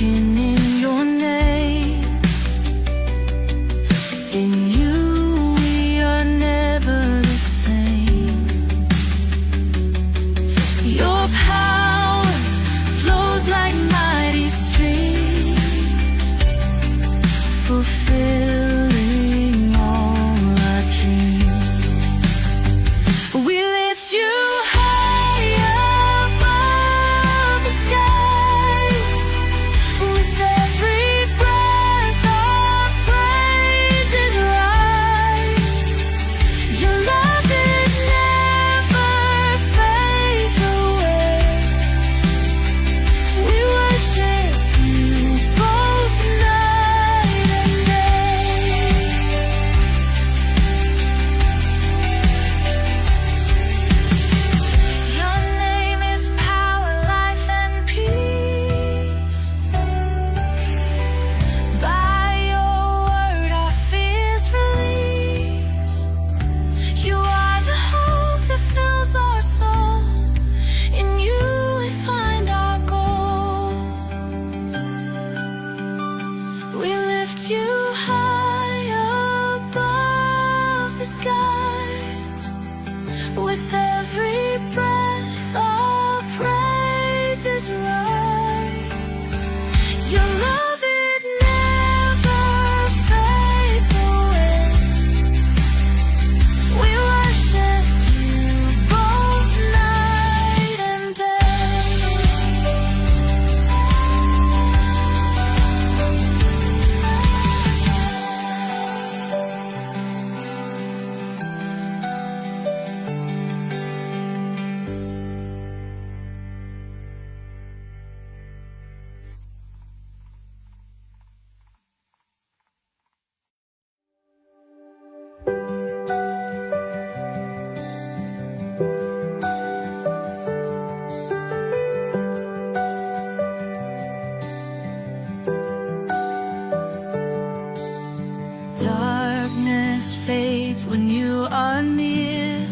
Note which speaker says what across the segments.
Speaker 1: broken in your name. In you we are never the same. Your power flows like mighty streams, fulfilling all our dreams. We lift you high above the skies. With every breath our praises rise. Your love, it never fades away. We worship you both night and day. Your name is power, life, and peace. By your word our fears release. You are the hope that fills our soul. In you we find our goal. We lift you high above the skies. With every breath our praises rise. Your love, it never fades away. We worship you both night and day. Darkness fades when you are near.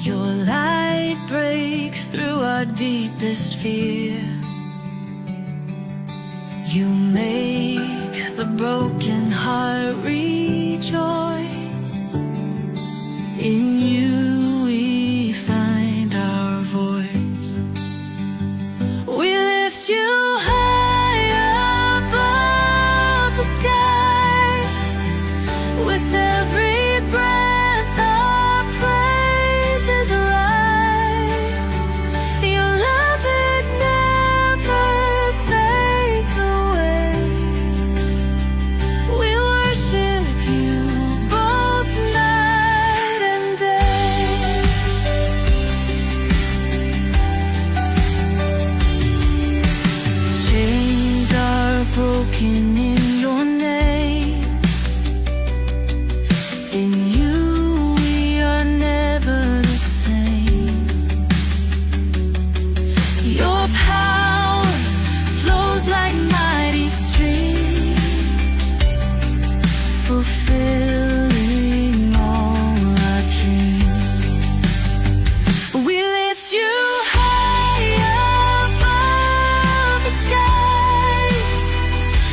Speaker 1: Your light breaks through our deepest fear. You make the broken heart rejoice. In you we find our voice. We lift you high above the skies. With every breath our praises rise. Your love, it never fades away. We worship you both night and day. Chains are broken in your name. In you we are never the same. Your power flows like mighty streams, fulfilling all our dreams. We lift you high above the skies.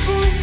Speaker 1: With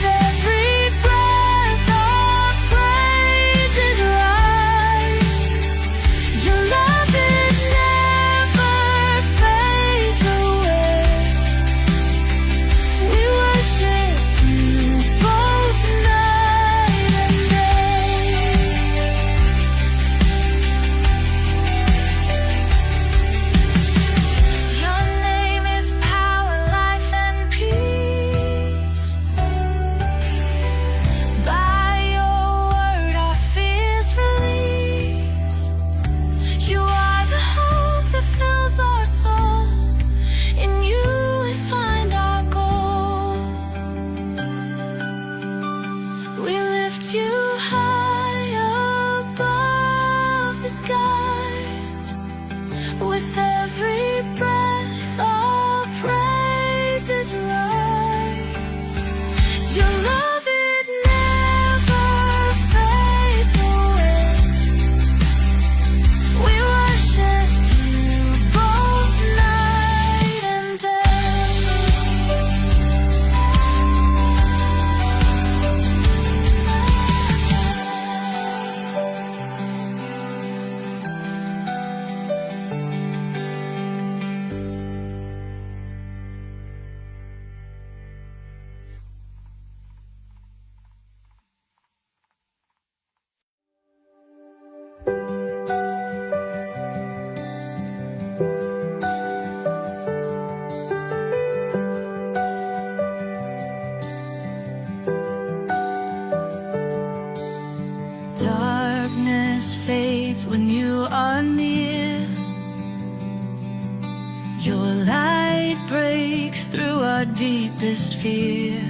Speaker 1: our deepest fear.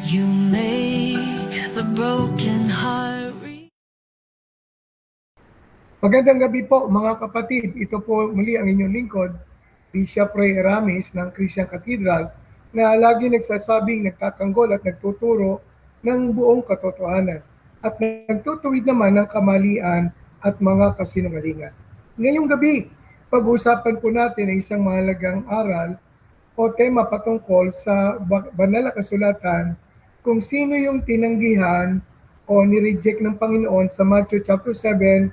Speaker 1: You make the broken heart
Speaker 2: Magandang gabi po mga kapatid. Ito po muli ang inyong lingkod, Bishop Ray Aramis ng Christian Cathedral, na lagi nagsasabing nagtatanggol at nagtuturo ng buong katotohanan at nagtutuwid naman ng kamalian at mga kasinungalingan. Ngayong gabi, pag-uusapan po natin ang isang mahalagang aral o tema patungkol sa banal na kasulatan kung sino yung tinanggihan o nireject ng Panginoon sa Matthew chapter 7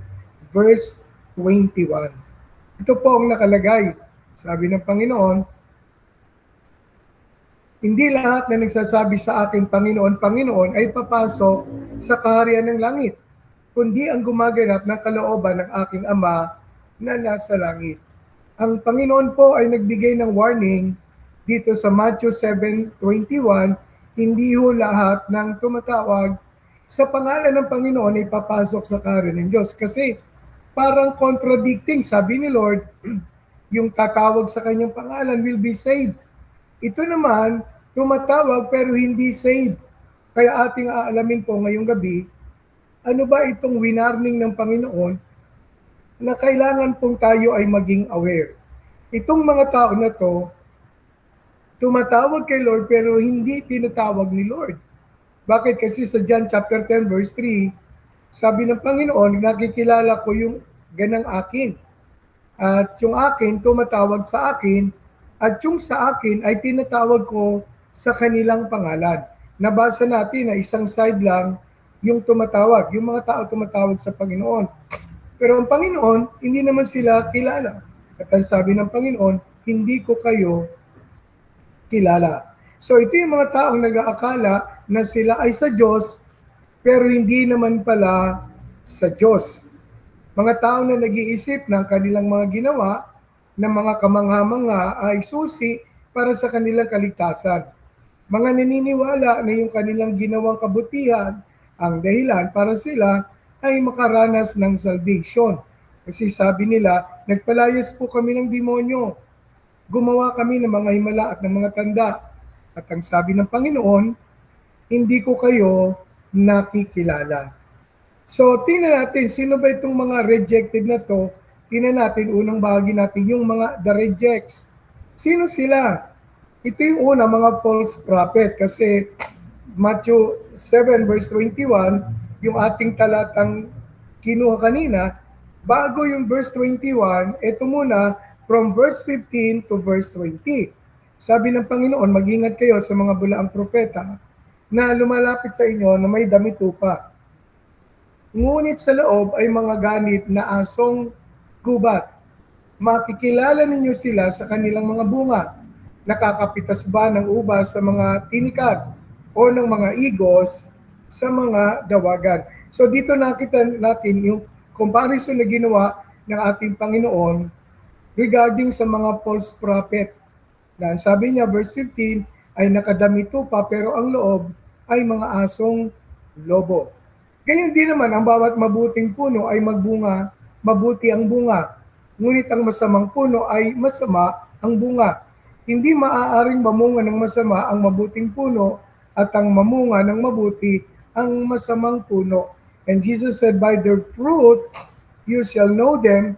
Speaker 2: verse 21. Ito po ang nakalagay. Sabi ng Panginoon, hindi lahat na nagsasabi sa akin, Panginoon, Panginoon, ay papasok sa kaharian ng langit, kundi ang gumaganap ng kalooban ng aking Ama na nasa langit. Ang Panginoon po ay nagbigay ng warning dito sa Matthew 7:21, hindi ho lahat ng tumatawag sa pangalan ng Panginoon ay papasok sa kaharian ng Diyos. Kasi parang contradicting, sabi ni Lord, yung tatawag sa kanyang pangalan will be saved. Ito naman, tumatawag pero hindi saved. Kaya ating aalamin po ngayong gabi, ano ba itong winarning ng Panginoon na kailangan pong tayo ay maging aware. Itong mga tao na to, tumatawag kay Lord pero hindi tinatawag ni Lord. Bakit? Kasi sa John chapter 10 verse 3, sabi ng Panginoon, nakikilala ko yung ganang akin. At yung akin, tumatawag sa akin. At yung sa akin ay tinatawag ko sa kanilang pangalan. Nabasa natin na isang side lang yung tumatawag. Yung mga tao tumatawag sa Panginoon. Pero ang Panginoon, hindi naman sila kilala. At ang sabi ng Panginoon, hindi ko kayo kilala. So ito yung mga taong nag-aakala na sila ay sa Diyos, pero hindi naman pala sa Diyos. Mga tao na nag-iisip ng kanilang mga ginawa na mga kamangha-mangha ay susi para sa kanilang kaligtasan. Mga naniniwala na yung kanilang ginawang kabutihan ang dahilan para sila ay makaranas ng salvation. Kasi sabi nila, nagpalayas po kami ng demonyo. Gumawa kami ng mga himala at ng mga tanda. At ang sabi ng Panginoon, hindi ko kayo nakikilala. So, tingnan natin, sino ba itong mga rejected na to? Tingnan natin, unang bahagi natin, yung mga the rejects. Sino sila? Ito yung una, mga false prophet. Kasi Matthew 7 verse 21, yung ating talatang kinuha kanina, bago yung verse 21, ito muna, from verse 15 to verse 20. Sabi ng Panginoon, mag-ingat kayo sa mga bulaang propeta na lumalapit sa inyo na may damit tupa. Ngunit sa loob ay mga ganit na asong gubat. Makikilala ninyo sila sa kanilang mga bunga. Nakakapitas ba ng ubas sa mga tinikad o ng mga igos sa mga dawagan? So dito nakita natin yung comparison na ginawa ng ating Panginoon regarding sa mga false prophet. Na sabi niya, verse 15, ay nakadami tupa pero ang loob ay mga asong lobo. Gayon din naman, ang bawat mabuting puno ay magbunga, mabuti ang bunga. Ngunit ang masamang puno ay masama ang bunga. Hindi maaaring mamunga ng masama ang mabuting puno at ang mamunga ng mabuti ang masamang puno. And Jesus said, by their fruit you shall know them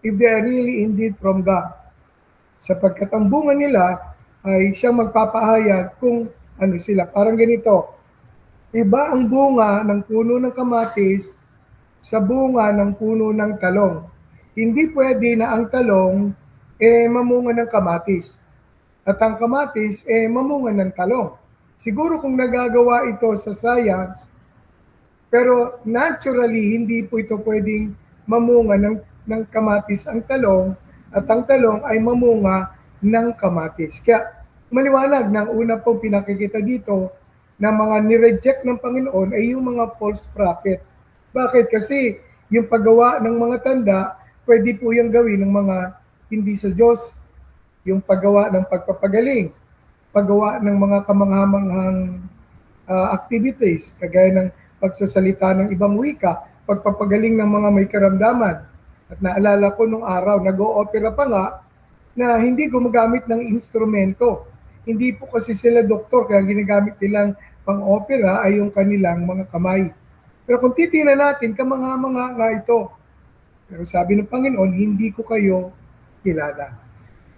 Speaker 2: if they are really indeed from God. Sapagkat ang bunga nila ay siyang magpapahayag kung ano sila. Parang ganito, iba ang bunga ng puno ng kamatis sa bunga ng puno ng talong. Hindi pwede na ang talong mamunga ng kamatis at ang kamatis mamunga ng talong. Siguro kung nagagawa ito sa science, pero naturally hindi po ito pwedeng mamunga ng kamatis ang talong at ang talong ay mamunga ng kamatis. Kaya maliwanag ng una pong pinakikita dito na mga nireject ng Panginoon ay yung mga false prophet. Bakit? Kasi yung paggawa ng mga tanda, pwede po yung gawin ng mga hindi sa Diyos. Yung paggawa ng pagpapagaling, paggawa ng mga kamanghamanghang activities, kagaya ng pagsasalita ng ibang wika, pagpapagaling ng mga may karamdaman. At naalala ko nung araw, nag-o-opera pa nga na hindi gumagamit ng instrumento. Hindi po kasi sila doktor, kaya ginagamit nilang pang-opera ay yung kanilang mga kamay. Pero kung titingnan natin, kamangha-mangha nga ito. Pero sabi ng Panginoon, hindi ko kayo kilala.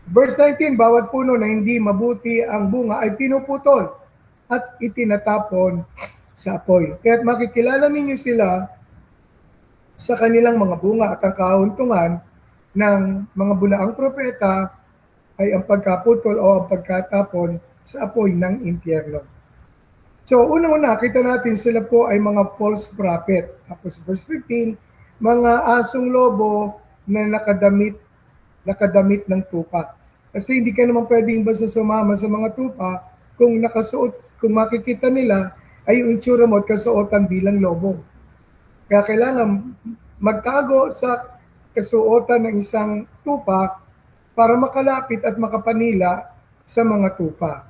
Speaker 2: Verse 19, bawat puno na hindi mabuti ang bunga ay pinuputol at itinatapon sa apoy. Kaya't makikilala ninyo sila sa kanilang mga bunga at ang kauntungan ng mga bulaang propeta ay ang pagkaputol o ang pagkatapon sa apoy ng impyerno. So, una-una, kita natin sila po ay mga false prophet. Tapos verse 15, mga asong lobo na nakadamit ng tupa. Kasi hindi ka naman pwedeng basta sumama sa mga tupa kung nakasuot, kung makikita nila ay yung itsura mo at kasuotan bilang lobo. Kaya kailangan magtago sa kasuotan ng isang tupa para makalapit at makapanila sa mga tupa.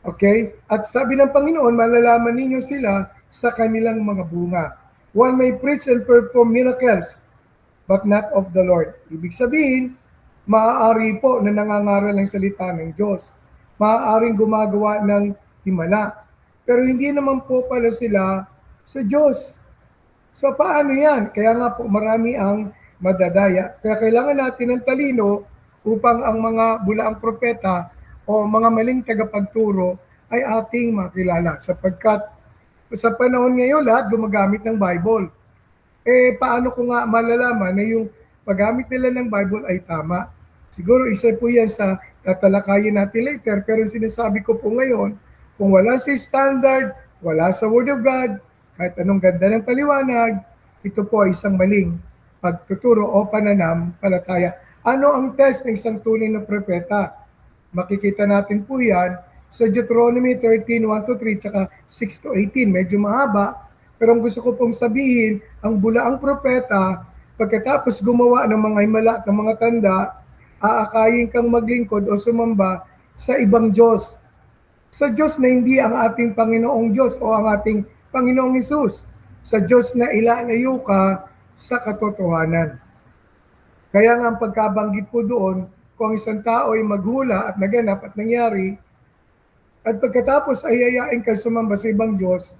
Speaker 2: Okay? At sabi ng Panginoon, malalaman ninyo sila sa kanilang mga bunga. One may preach and perform miracles, but not of the Lord. Ibig sabihin, maaari po na nangangaral ng salita ng Diyos. Maaaring gumagawa ng himala. Pero hindi naman po pala sila sa Diyos. So paano yan? Kaya nga po marami ang madadaya. Kaya kailangan natin ng talino upang ang mga bulaang propeta o mga maling tagapagturo ay ating makilala. Sapagkat sa panahon ngayon lahat gumagamit ng Bible. Paano ko nga malalaman na yung paggamit nila ng Bible ay tama? Siguro isa po yan sa tatalakayin natin later, pero sinasabi ko po ngayon, kung wala si standard, wala sa Word of God, kahit anong ganda ng paliwanag, ito po ay isang maling pagtuturo o pananampalataya. Ano ang test ng isang tunay na propeta? Makikita natin po yan sa Deuteronomy 13, 1-3, tsaka 6-18. Medyo mahaba, pero ang gusto ko pong sabihin, ang bulaang propeta, pagkatapos gumawa ng mga himala at ng mga tanda, aakayin kang maglingkod o sumamba sa ibang Diyos. Sa Diyos na hindi ang ating Panginoong Diyos o ang ating Panginoong Hesus. Sa Diyos na ilalayo ka sa katotohanan. Kaya nga ang pagkabanggit po doon, kung isang tao ay maghula at naganap at nangyari, at pagkatapos ay yayain ka sumamba sa ibang Diyos,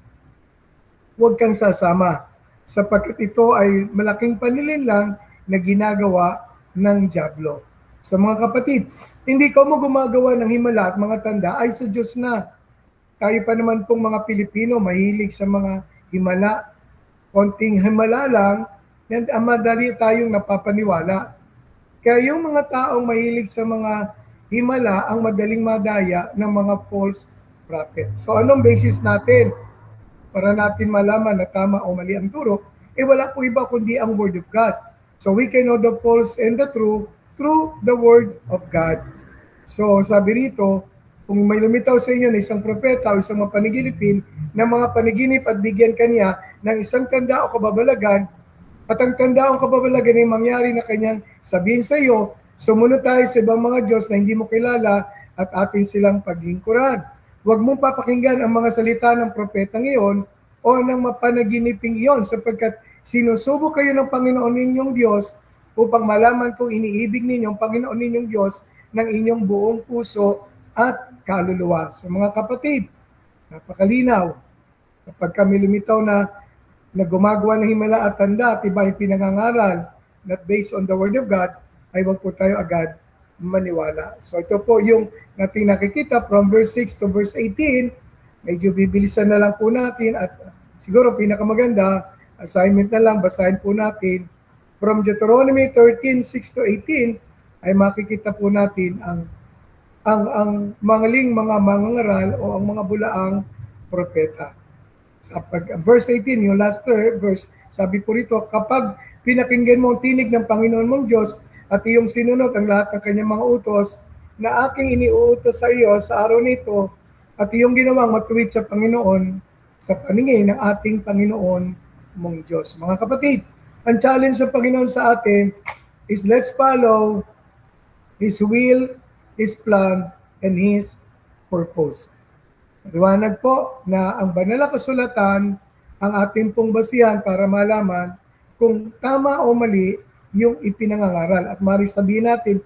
Speaker 2: huwag kang sasama. Sapagkat ito ay malaking panlilinlang na ginagawa ng dyablo. Sa mga kapatid, hindi ko mo gumagawa ng himala at mga tanda ay sa Diyos na. Tayo pa naman pong mga Pilipino mahilig sa mga himala. Konting himala lang, madali tayong napapaniwala. Kaya yung mga taong mahilig sa mga himala ang madaling madaya ng mga false prophet. So anong basis natin para natin malaman na tama o mali ang turo? Wala po iba kundi ang Word of God. So we can know the false and the true through the Word of God. So sabi rito, kung may lumitaw sa inyo na isang propeta o isang mapanaginipin ng mga panaginip at bigyan kanya ng isang tanda o kababalagan, at ang tanda o kababalagan ay mangyari na kanyang sabihin sa iyo, sumunod tayo sa ibang mga Diyos na hindi mo kilala at atin silang paglingkuran. Huwag mong papakinggan ang mga salita ng propeta ngayon o ng mapanaginiping iyon sapagkat sinusubo kayo ng Panginoon ninyong Diyos upang malaman kung iniibig ninyo ang Panginoon ninyong Diyos ng inyong buong puso at kaluluwa. So mga kapatid, napakalinaw. Kapag kami lumitaw na gumagawa ng himala at tanda at iba yung pinangangaral not based on the Word of God, ay wag po tayo agad maniwala. So ito po yung nating nakikita from verse 6 to verse 18. Medyo bibilisan na lang po natin at siguro pinakamaganda, assignment na lang, basahin po natin. From Deuteronomy 13, 6 to 18, ay makikita po natin ang mangaling mga mangangaral o ang mga bulaang propeta. Sa verse 18, yung last verse, sabi po rito, kapag pinakinggan mo ang tinig ng Panginoon mong Diyos at iyong sinunod ang lahat ng kanyang mga utos na aking iniuutos sa iyo sa araw nito at iyong ginawang matuwid sa Panginoon sa paningin ng ating Panginoon mong Diyos. Mga kapatid, ang challenge sa Panginoon sa atin is let's follow His will, His plan, and His purpose. Liwanag po na ang banal na kasulatan ang ating pong basihan para malaman kung tama o mali yung ipinangangaral. At mari sabihin natin,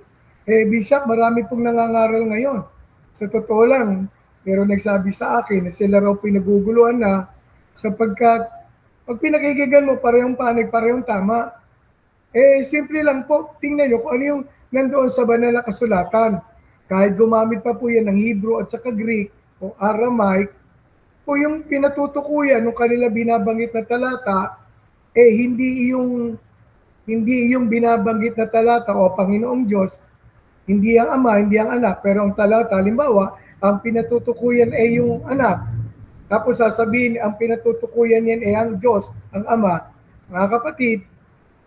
Speaker 2: Bishop, marami pong nangangaral ngayon. Sa totoo lang, pero nagsabi sa akin na sila raw pinaguguluhan na sapagkat pag pinakikinggan mo parehong panig, parehong tama. Simple lang po, tingnan nyo kung ano yung nandoon sa banal na kasulatan. Kahit gumamit pa po yan ng Hebrew at saka Greek o Aramaic, kung yung pinatutukuyan ng kanila binabanggit na talata, hindi yung binabanggit na talata o Panginoong Diyos, hindi ang Ama, hindi ang Anak, pero ang talata, halimbawa, ang pinatutukuyan ay yung Anak. Tapos sasabihin, ang pinatutukuyan yan ay ang Diyos, ang Ama. Mga kapatid,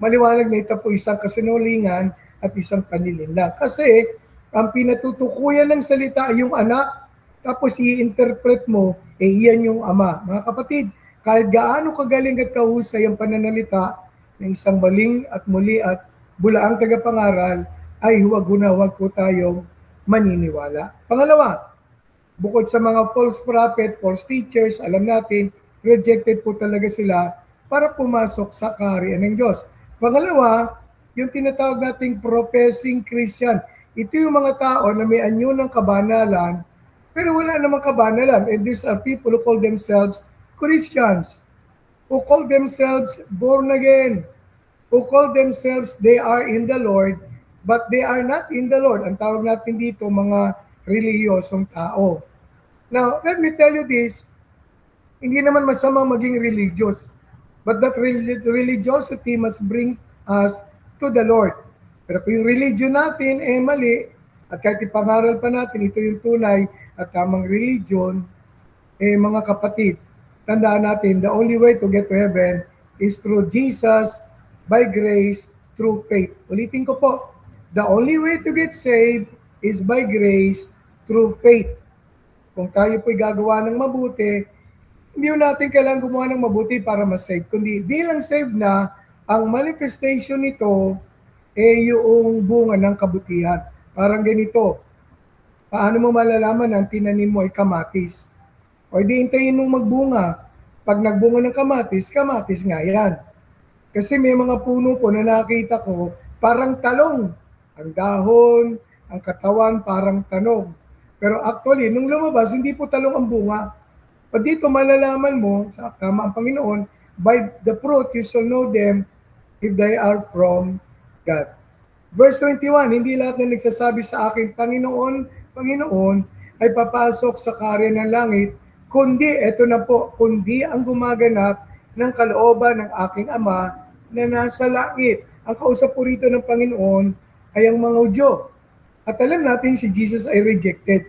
Speaker 2: maliwanag na ito po isang kasinungalingan at isang panlilinlang. Kasi, ang pinatutukuyan ng salita ay yung Anak, tapos i-interpret mo, iyan yung Ama. Mga kapatid, kahit gaano kagaling at kahusay ang pananalita ng isang maling at muli at bulaang tagapangaral, ay huwag po tayong maniniwala. Pangalawa, bukod sa mga false prophet, false teachers, alam natin, rejected po talaga sila para pumasok sa kaharian ng Diyos. Pangalawa, yung tinatawag nating professing Christian. Ito yung mga tao na may anyo ng kabanalan, pero wala namang kabanalan. And these are people who call themselves Christians, who call themselves born again, who call themselves they are in the Lord, but they are not in the Lord. Ang tawag natin dito, mga relihiyosong tao. Now, let me tell you this, hindi naman masama maging religious, but that religiosity must bring us to the Lord. Pero kung yung religion natin mali, at kahit ipangaral pa natin, ito yung tunay at tamang religion, mga kapatid, tandaan natin, the only way to get to heaven is through Jesus, by grace, through faith. Ulitin ko po, the only way to get saved is by grace, through faith. Kung tayo po'y gagawa ng mabuti, hindi natin kailangan gumawa ng mabuti para ma-save, kundi bilang saved na, ang manifestation nito yung bunga ng kabutihan. Parang ganito, paano mo malalaman ang tinanim mo ay kamatis? O di hintayin mong magbunga. Pag nagbunga ng kamatis, kamatis nga yan. Kasi may mga puno po na nakita ko, parang talong. Ang dahon, ang katawan, parang tanong. Pero actually, nung lumabas, hindi po talong ang bunga. Pag dito malalaman mo, sa kama ang Panginoon, by the fruit you shall know them if they are from God. Verse 21, hindi lahat na nagsasabi sa akin, Panginoon, Panginoon, ay papasok sa kaharian ng langit, kundi, eto na po, kundi ang gumaganap ng kalooban ng aking Ama na nasa langit. Ang kausap po rito ng Panginoon ay ang mga Hudyo. At alam natin si Jesus ay rejected.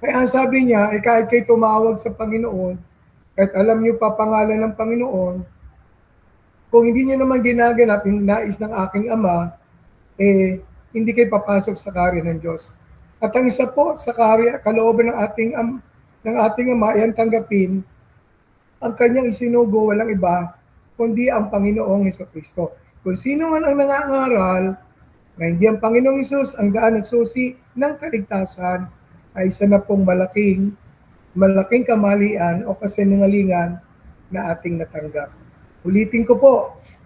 Speaker 2: Kaya ang sabi niya, kahit kayo tumawag sa Panginoon, kahit alam niyo pa pangalan ng Panginoon, kung hindi niyo naman ginaganap yung nais ng aking Ama, hindi kayo papasok sa kaharian ng Diyos. At ang isa po sa kalooban ng ating Ama ay ang tanggapin ang kanyang isinugo, walang iba, kundi ang Panginoong Hesukristo. Kung sino man ang nangangaral na hindi ang Panginoong Hesus ang daan at susi ng kaligtasan, ay isa na pong malaking kamalian o kasinungalingan na ating natanggap. Ulitin ko po,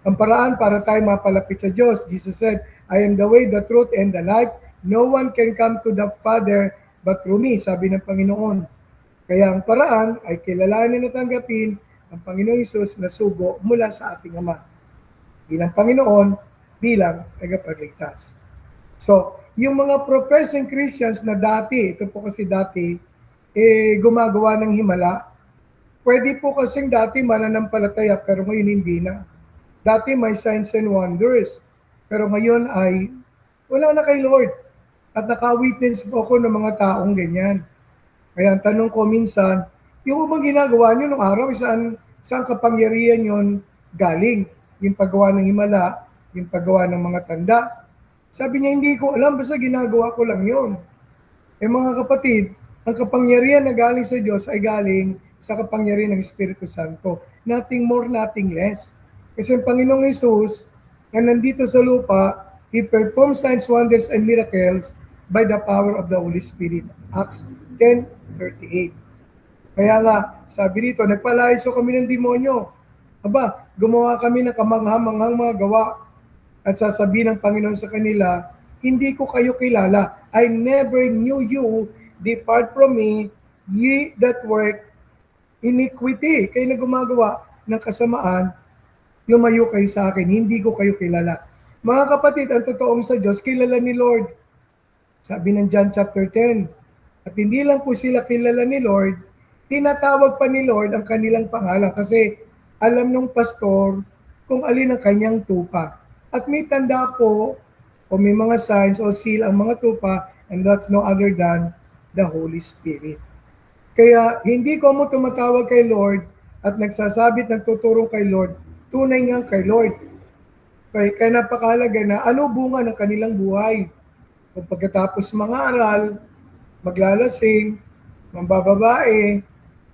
Speaker 2: ang paraan para tayo mapalapit sa Diyos. Jesus said, I am the way, the truth, and the life. No one can come to the Father but through me, sabi ng Panginoon. Kaya ang paraan ay kilalanin at tanggapin ang Panginoong Hesus na sugo mula sa ating Ama. Bilang Panginoon, bilang tagapagligtas. So, yung mga professing Christians na dati, ito po kasi dati, gumagawa ng himala, pwede po kasing dati mananampalataya pero ngayon hindi na. Dati may signs and wonders, pero ngayon ay wala na kay Lord. At naka-witness po ako ng mga taong ganyan. Kaya ang tanong ko minsan, yung bang ginagawa nyo nung araw, saan kapangyarihan yon galing? Yung paggawa ng himala, yung paggawa ng mga tanda. Sabi niya, hindi ko alam, basta ginagawa ko lang yon. Mga kapatid, ang kapangyarihan na galing sa Diyos ay galing sa kapangyarihan ng Espiritu Santo. Nothing more, nothing less. Kasi ang Panginoong Hesus, na nandito sa lupa, He performed signs, wonders, and miracles by the power of the Holy Spirit. Acts 10:38. Kaya nga, sabi rito, nagpalayso kami ng demonyo. Gumawa kami ng kamangha-manghang mga gawa. At sasabihin ng Panginoon sa kanila, hindi ko kayo kilala. I never knew you. Depart from me, ye that work iniquity. Kayo na gumagawa ng kasamaan, lumayo kayo sa akin, hindi ko kayo kilala. Mga kapatid, ang totoong sa Diyos, kilala ni Lord. Sabi ng John chapter 10. At hindi lang po sila kilala ni Lord, tinatawag pa ni Lord ang kanilang pangalan kasi alam ng pastor kung alin ang kanyang tupa. At may tanda po o may mga signs o seal ang mga tupa, and that's no other than the Holy Spirit. Kaya hindi ko mo tumatawag kay Lord at nagsasabit nagtuturong kay Lord, tunay nga kay Lord. Kaya napakahalaga na ano bunga ng kanilang buhay. Kung pagkatapos mangaral, maglalasing, mambababae,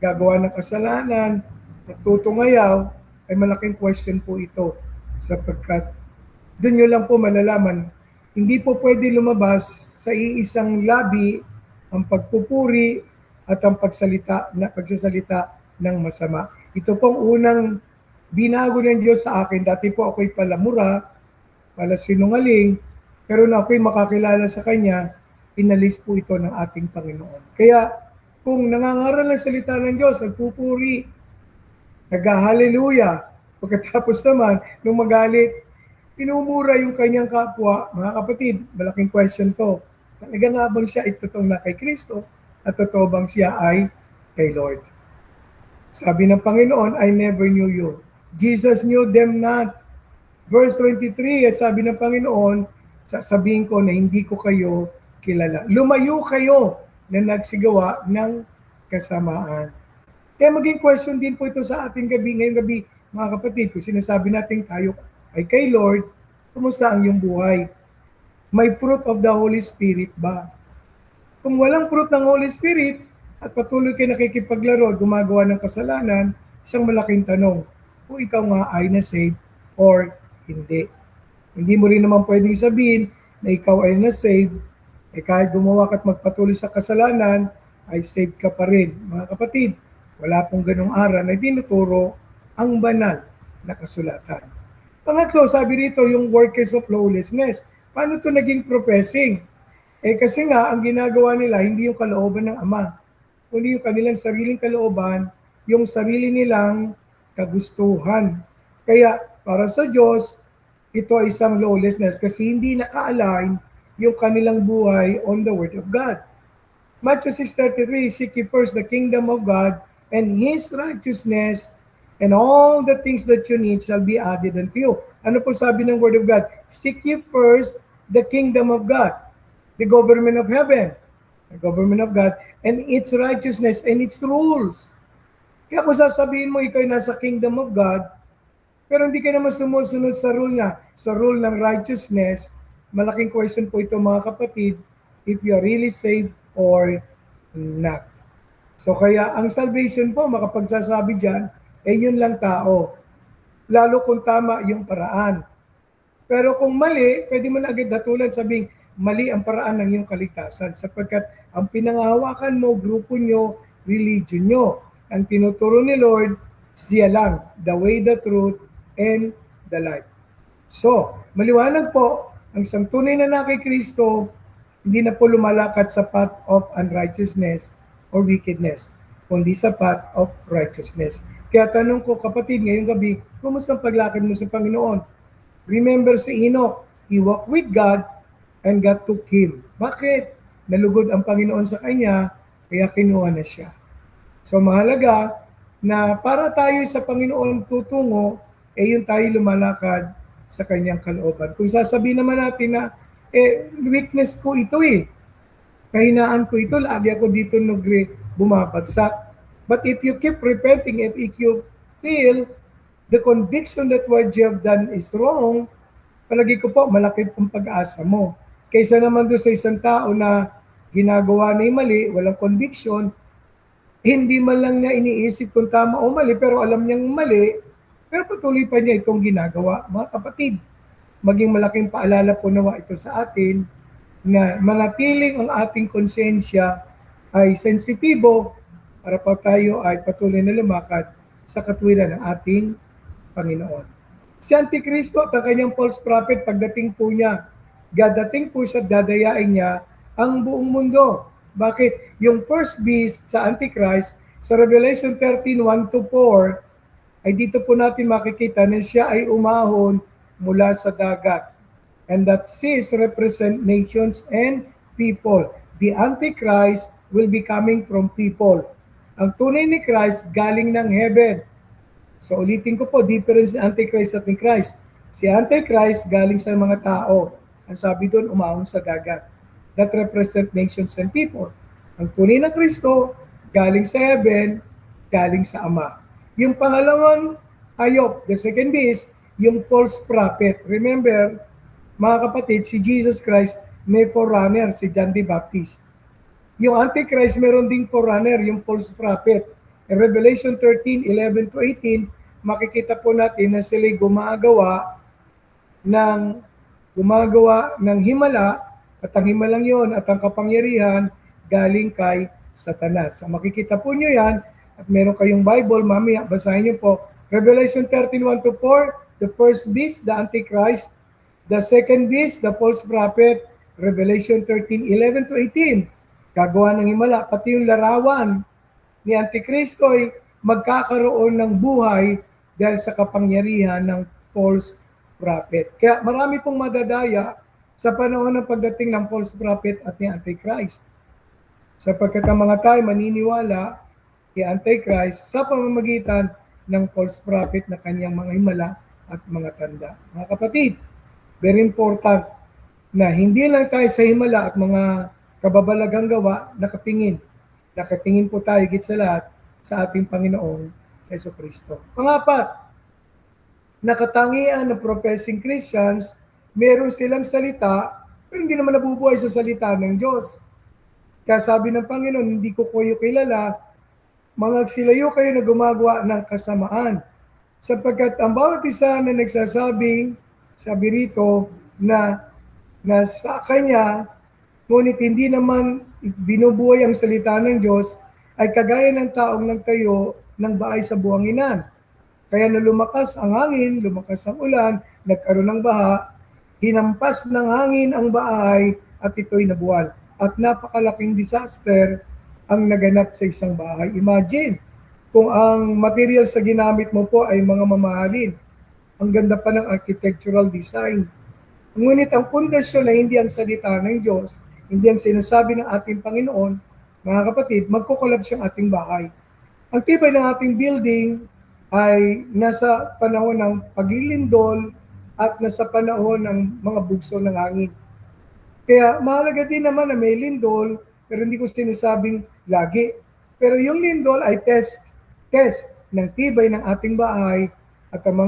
Speaker 2: gagawa ng kasalanan, nagtutungayaw, ay malaking question po ito. Sapagkat doon nyo lang po malalaman, hindi po pwede lumabas sa iisang labi ang pagpupuri at ang pagsasalita ng masama. Ito pong unang binago ng Diyos sa akin. Dati po ako'y palamura, palasinungaling, pero na ako'y makakilala sa Kanya, inalis po ito ng ating Panginoon. Kaya kung nangangaral ng salita ng Diyos, nagpupuri, nag-hallelujah, pagkatapos naman, nung magalit, inumura yung kanyang kapwa, mga kapatid, malaking question to. Talaga nga bang siya ay totoong na kay Kristo at totoo bang siya ay kay Lord? Sabi ng Panginoon, I never knew you. Jesus knew them not. Verse 23, at sabi ng Panginoon, sasabihin ko na hindi ko kayo kilala. Lumayo kayo na nagsigawa ng kasamaan. Kaya maging question din po ito sa ating gabi. Ngayong gabi, mga kapatid, kung sinasabi natin tayo ay kay Lord, kumusta ang iyong buhay? May fruit of the Holy Spirit ba? Kung walang fruit ng Holy Spirit at patuloy kayo nakikipaglaro, gumagawa ng kasalanan, isang malaking tanong, kung ikaw nga ay na-save or hindi. Hindi mo rin naman pwedeng sabihin na ikaw ay na-save, eh kahit gumawa ka at magpatuloy sa kasalanan, ay save ka pa rin. Mga kapatid, wala pong ganong aral na tinuturo ang banal na kasulatan. Pangatlo, sabi rito, yung workers of lawlessness. Paano ito naging professing? Kasi nga, ang ginagawa nila, hindi yung kalooban ng Ama, kundi yung kanilang sariling kalooban, yung sarili nilang kagustuhan. Kaya, para sa Diyos, ito ay isang lawlessness kasi hindi naka-align yung kanilang buhay on the Word of God. Matthew 6:33, seek ye first the kingdom of God and His righteousness, and all the things that you need shall be added unto you. Ano po sabi ng Word of God? Seek ye first the kingdom of God, the government of heaven, the government of God, and its righteousness and its rules. Kaya kung sasabihin mo ikaw ay nasa kingdom of God, pero hindi ka naman sumusunod sa rule niya, sa rule ng righteousness, malaking question po ito mga kapatid, if you are really saved or not. So kaya ang salvation po, makapagsasabi dyan, yun lang tao. Lalo kung tama yung paraan. Pero kung mali, pwede mo na agad hatulan sabing, mali ang paraan ng iyong kaligtasan sapagkat ang pinangahawakan mo, grupo nyo, religion nyo. Ang tinuturo ni Lord, siya lang, the way, the truth, and the life. So, maliwanag po, ang isang tunay na kay Kristo, hindi na po lumalakad sa path of unrighteousness or wickedness, kundi sa path of righteousness. Kaya tanong ko, kapatid, ngayong gabi, kumusta ang paglakad mo sa Panginoon? Remember si Enoch, he walked with God and God took him. Bakit? Nalugod ang Panginoon sa kanya, kaya kinuha na siya. So mahalaga na para tayo sa Panginoon tutungo, yung tayo lumalakad sa kanyang kalooban. Kung sasabihin naman natin na, weakness ko ito kahinaan ko ito, lagi ako dito bumabagsak. But if you keep repenting, if you feel the conviction that what you have done is wrong, palagi ko po, malaki pong pag-asa mo. Kaysa naman doon sa isang tao na ginagawa na yung mali, walang conviction, hindi man lang niya iniisip kung tama o mali, pero alam niyang mali, pero patuloy pa niya itong ginagawa. Mga kapatid, maging malaking paalala po nawa ito sa atin na manatiling ang ating konsensya ay sensitibo para pa tayo ay patuloy na lumakad sa katwiran ng ating Panginoon. Si Antikristo at ang kanyang false prophet, pagdating po niya, Dadating po siya, dadayain niya ang buong mundo. Bakit? Yung first beast sa Antichrist, sa Revelation 13, 1 to 4, ay dito po natin makikita na siya ay umahon mula sa dagat. And that seas represent nations and people. The Antichrist will be coming from people. Ang tunay ni Christ galing ng heaven. So ulitin ko po, difference ni Antichrist at ni Christ. Si Antichrist galing sa mga tao. Ang sabi doon, umahon sa dagat. That represent nations and people. Ang tunay na Kristo, galing sa heaven, galing sa Ama. Yung pangalawang hayop, the second beast, yung false prophet. Remember, mga kapatid, si Jesus Christ may forerunner, si John the Baptist. Yung Antichrist, meron ding forerunner, yung false prophet. In Revelation 13, 11 to 18, makikita po natin na sila gumagawa ng himala, at ang himalang yon at ang kapangyarihan galing kay Satanas. So makikita po nyo yan, at meron kayong Bible, mamaya basahin nyo po. Revelation 13, 1 to 4, the first beast, the Antichrist. The second beast, the false prophet. Revelation 13, 11 to 18. Gagawa ng himala, pati yung larawan ni Antikristo ay magkakaroon ng buhay dahil sa kapangyarihan ng false prophet. Kaya marami pong madadaya sa panahon ng pagdating ng false prophet at ni Antichrist. Sapagkat ang mga tayo maniniwala kay Antichrist sa pamamagitan ng false prophet na kanyang mga himala at mga tanda. Mga kapatid, very important na hindi lang tayo sa himala at mga kababalagang gawa nakatingin. Nakatingin po tayo higit sa lahat sa ating Panginoong Jesucristo. Pangapat, nakatangian ng professing Christians, meron silang salita, pero hindi naman nabubuhay sa salita ng Diyos. Kaya sabi ng Panginoon, hindi ko kayo kilala, magsilayo kayo na gumagawa ng kasamaan. Sapagkat ang bawat isa na nagsasabing, sabi rito, na sa kanya, ngunit hindi naman binubuhay ang salita ng Diyos, ay kagaya ng taong nagtayo ng bahay sa buhanginan. Kaya na lumakas ang hangin, lumakas ang ulan, nagkaroon ng baha, hinampas ng hangin ang bahay at ito'y nabuwal. At napakalaking disaster ang naganap sa isang bahay. Imagine, kung ang material sa ginamit mo po ay mga mamahalin. Ang ganda pa ng architectural design. Ngunit ang pundasyon na hindi ang salita ng Diyos, hindi ang sinasabi ng ating Panginoon, mga kapatid, magkukolapse ang ating bahay. Ang tibay ng ating building ay nasa panahon ng paglilindol at nasa panahon ng mga bugso ng hangin. Kaya mahalaga din naman na may lindol, pero hindi ko sinasabing lagi. Pero yung lindol ay test ng tibay ng ating bahay at ang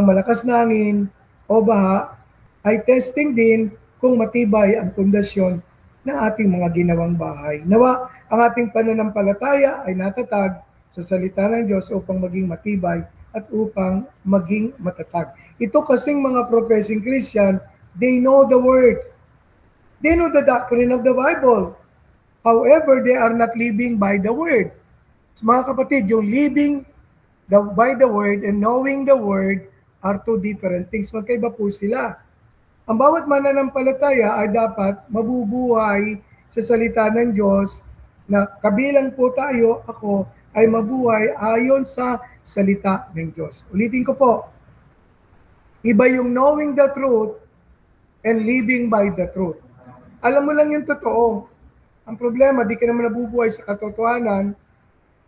Speaker 2: malakas na hangin o baha ay testing din kung matibay ang pundasyon ng ating mga ginawang bahay. Nawa ang ating pananampalataya ay natatag sa salita ng Diyos upang maging matibay at upang maging matatag. Ito kasing mga professing Christian, they know the Word. They know the doctrine of the Bible. However, they are not living by the Word. So, mga kapatid, yung living by the Word and knowing the Word are two different things. Magkaiba po sila. Ang bawat mananampalataya ay dapat mabubuhay sa salita ng Diyos na kabilang po tayo, ako, ay mabuhay ayon sa salita ng Diyos. Ulitin ko po, iba yung knowing the truth and living by the truth. Alam mo lang yung totoo. Ang problema, di ka naman nabubuhay sa katotohanan,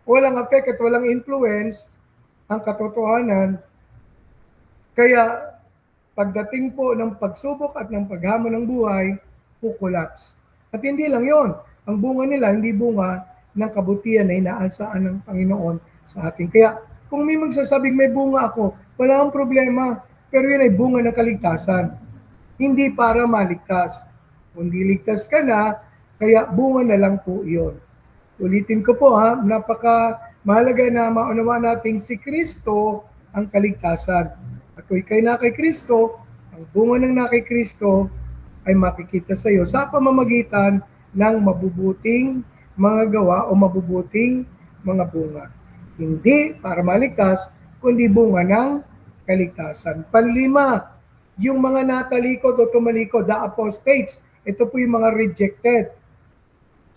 Speaker 2: walang effect at walang influence ang katotohanan. Kaya pagdating po ng pagsubok at ng paghamon ng buhay, kukulaps. At hindi lang yon. Ang bunga nila, hindi bunga ng kabutihan na inaasaan ng Panginoon sa atin. Kaya kung may magsasabing may bunga ako, wala akong problema. Pero yun ay bunga ng kaligtasan. Hindi para maligtas. Kundi ligtas ka na, kaya bunga na lang po iyon. Ulitin ko po napaka mahalaga na maunawa nating si Kristo ang kaligtasan. At kung ikay na kay Kristo, ang bunga ng na kay Kristo ay makikita sa iyo sa pamamagitan ng mabubuting mga gawa o mabubuting mga bunga. Hindi para maligtas, kundi bunga ng kaligtasan. Panlima, yung mga natalikod o tumalikod, the apostates, ito po yung mga rejected.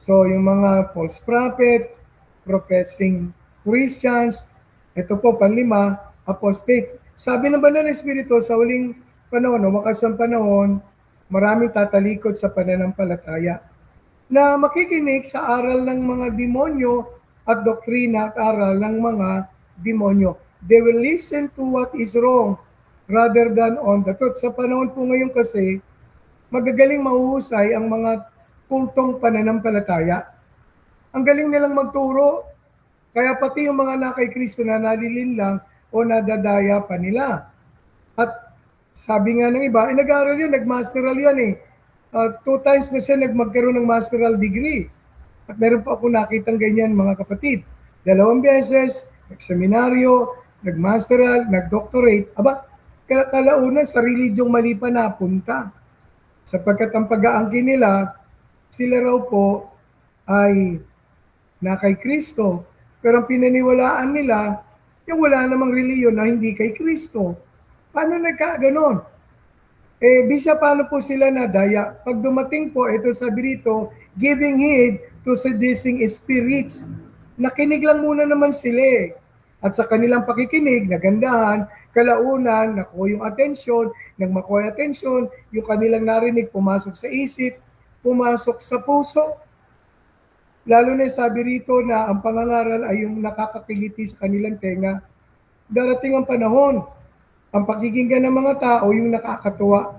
Speaker 2: So, yung mga false prophet, professing Christians, ito po, panlima, apostate. Sabi ng Banal na Espiritu, sa huling panahon, o wakas ng panahon, maraming tatalikod sa pananampalataya na makikinig sa aral ng mga demonyo at doktrina at aral ng mga demonyo. They will listen to what is wrong rather than on the truth. Sa panahon po ngayon kasi, magagaling mahuhusay ang mga kultong pananampalataya. Ang galing nilang magturo, kaya pati yung mga na kay Kristo na nalilinlang o nadadaya pa nila. At sabi nga ng iba, nag-aaral yun, nag-masteral yan eh. 2 times na siya magkaroon ng masteral degree. At meron pa ako nakitang ganyan mga kapatid. 2 beses, nag-seminaryo, nag-masteral, nag-doctorate. Aba, kalaunan sa religyong mali pa napunta. Sapagkat ang pag-aangkin nila, sila raw po ay na kay Kristo. Pero ang pinaniwalaan nila, yung wala namang reliyon na hindi kay Kristo. Paano nagkaganon? Bisa paano po sila nadaya? Pag dumating po, ito sabi rito, giving heed to seducing spirits. Nakinig lang muna naman sila. At sa kanilang pakikinig, nagandahan, kalaunan, nakuha yung atensyon, nang makuha yung atensyon, yung kanilang narinig, pumasok sa isip, pumasok sa puso. Lalo na sabi rito na ang pangangaral ay yung nakakakiliti sa kanilang tenga. Darating ang panahon, ang pakikinggan ng mga tao yung nakakatuwa.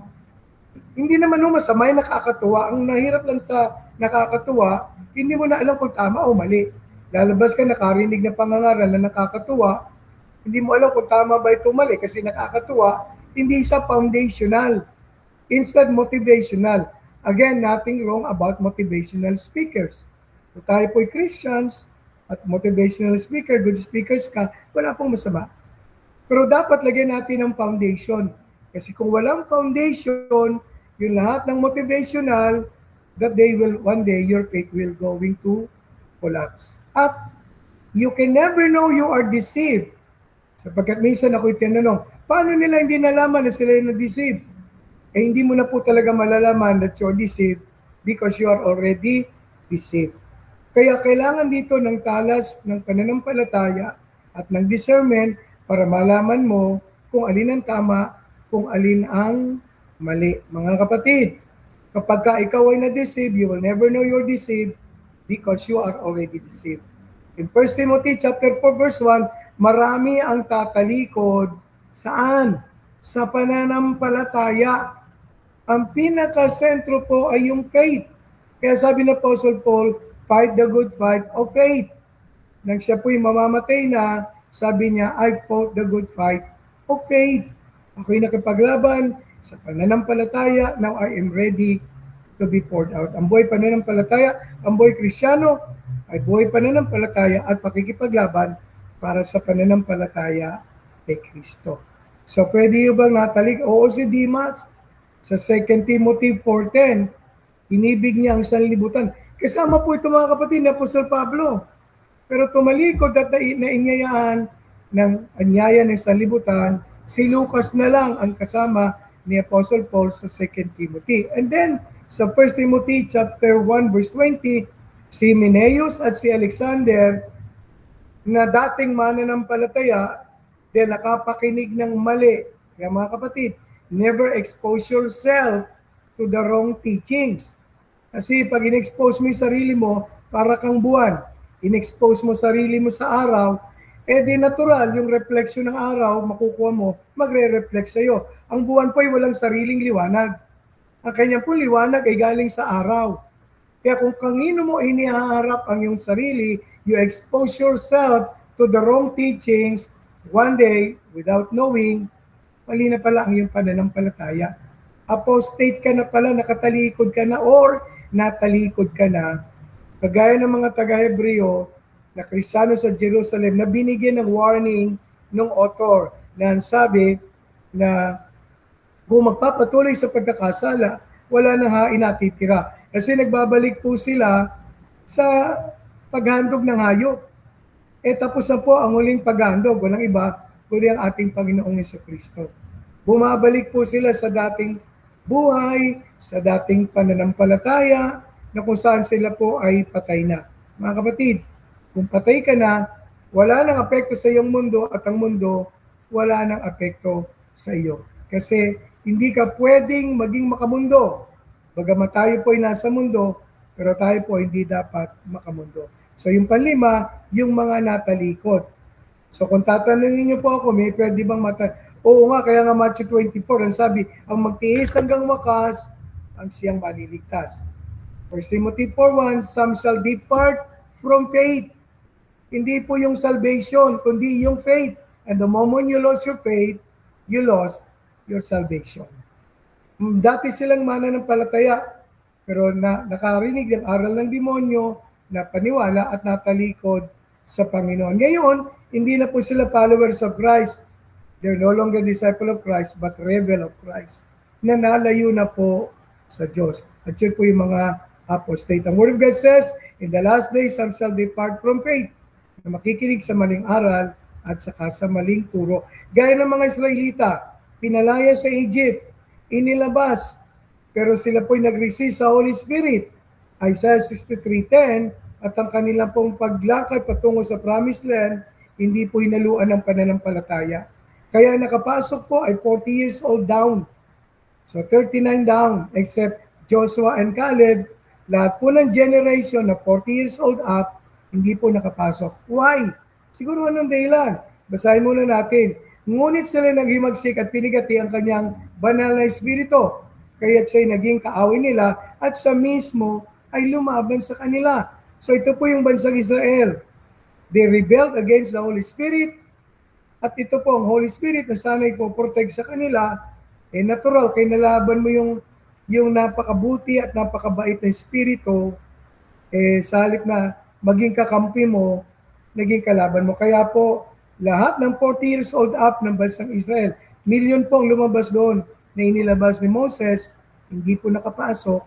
Speaker 2: Hindi naman masama yung nakakatuwa. Ang nahirap lang sa nakakatuwa, hindi mo na alam kung tama o mali. Lalabas ka nakarinig na pangangaral na nakakatuwa, hindi mo alam kung tama ba ito mali kasi nakakatuwa, hindi siya foundational. Instead, motivational. Again, nothing wrong about motivational speakers. Kung tayo po'y Christians at motivational speaker, good speakers ka, wala pong masama. Pero dapat lagyan natin ng foundation. Kasi kung walang foundation, yung lahat ng motivational, that they will, one day, your faith will going to collapse. At you can never know you are deceived. Sapagkat minsan ako'y tinanong, paano nila hindi nalaman na sila yung na-deceive? Hindi mo na po talaga malalaman that you're deceived because you are already deceived. Kaya kailangan dito ng talas ng pananampalataya at ng discernment para malaman mo kung alin ang tama, kung alin ang mali. Mga kapatid, kapag ka ikaw ay na-deceive, you will never know you're deceived because you are already deceived. In 1 Timothy chapter 4 verse 1, marami ang tatalikod saan? Sa pananampalataya. Ang pinaka-sentro po ay yung faith. Kaya sabi ng Apostle Paul, fight the good fight of faith. Nang siya po'y mamamatay na, sabi niya, I fought the good fight of faith. Ako'y nakipaglaban sa pananampalataya. Now I am ready to be poured out. Ang buhay pananampalataya, ang buhay Kristyano, ay buhay pananampalataya at pakikipaglaban para sa pananampalataya kay Kristo. So pwede yung bang natalik? Oo, si Dimas, sa 2 Timothy 4:10, inibig niya ang sanlibutan. Kasama po ito mga kapatid ni Apostol Pablo. Pero tumalikod at nainyayaan ng anyaya ng sanlibutan, si Lucas na lang ang kasama ni Apostle Paul sa 2 Timothy. And then, sa 1 Timothy chapter 1 verse 20, si Hymenaeus at si Alexander na dating mananampalataya, din nakapakinig ng mali. Kaya mga kapatid, never expose yourself to the wrong teachings. Kasi pag in-expose mo yung sarili mo, para kang buwan. In-expose mo sarili mo sa araw, di natural, yung reflection ng araw, makukuha mo, magre-reflect sa'yo. Ang buwan po ay walang sariling liwanag. Ang kanyang po liwanag ay galing sa araw. Kaya kung kanino mo inihaharap ang iyong sarili, you expose yourself to the wrong teachings, one day, without knowing, mali na pala ang iyong pananampalataya. Apostate ka na pala, nakatalikod ka na, or natalikod ka na. Kagaya ng mga taga-Hebreo na Kristiyano sa Jerusalem na binigyan ng warning ng author na sabi na kung magpapatuloy sa pagkakasala, wala na hain natitira. Kasi nagbabalik po sila sa paghandog ng hayop. Tapos na po ang huling paghandog. Walang iba, kundi ang ating Panginoong Jesucristo. Bumabalik po sila sa dating buhay, sa dating pananampalataya, na kung saan sila po ay patay na. Mga kapatid, kung patay ka na, wala nang apekto sa iyong mundo at ang mundo wala nang apekto sa iyo. Kasi hindi ka pwedeng maging makamundo. Bagamat tayo po ay nasa mundo, pero tayo po hindi dapat makamundo. So yung panlima, yung mga natalikod. So kung tatanungin niyo po ako, may pwede bang Oo nga, kaya nga Matthew 24, ang sabi, ang magtiis hanggang wakas, ang siyang maliligtas. 1 Timothy 4:1, some shall depart from faith. Hindi po yung salvation, kundi yung faith. And the moment you lost your faith, you lost your salvation. Dati silang mananampalataya, pero nakarinig ng aral ng demonyo, na paniwala at natalikod sa Panginoon. Ngayon, hindi na po sila followers of Christ. They're no longer disciple of Christ, but rebel of Christ. Na nalayo na po sa Diyos. At yun po yung mga apostate. Ang Word of God says, in the last days, some shall depart from faith. Na makikinig sa maling aral at saka sa maling turo. Gaya ng mga Israelita, pinalaya sa Egypt, inilabas, pero sila po'y nag-resist sa Holy Spirit. Isaiah 63:10, at ang kanilang pong paglakad patungo sa Promised Land, hindi po hinaluan ng pananampalataya. Kaya nakapasok po ay 40 years old down. So 39 down, except Joshua and Caleb. Lahat po ng generation na 40 years old up, hindi po nakapasok. Why? Siguro anong dahilan? Basahin muna natin. Ngunit sila naghimagsik at pinigati ang kanyang banal na espiritu. Kaya't siya'y naging kaaway nila at siya mismo ay lumaban sa kanila. So ito po yung bansang Israel. They rebelled against the Holy Spirit. At ito po ang Holy Spirit na sana'y po-protect sa kanila, natural, kaya nalaban mo yung napakabuti at napakabait na espiritu, sa halip na maging kakampi mo, naging kalaban mo. Kaya po, lahat ng 40 years old up ng bansang Israel, milyon pong lumabas doon na inilabas ni Moses, hindi po nakapasok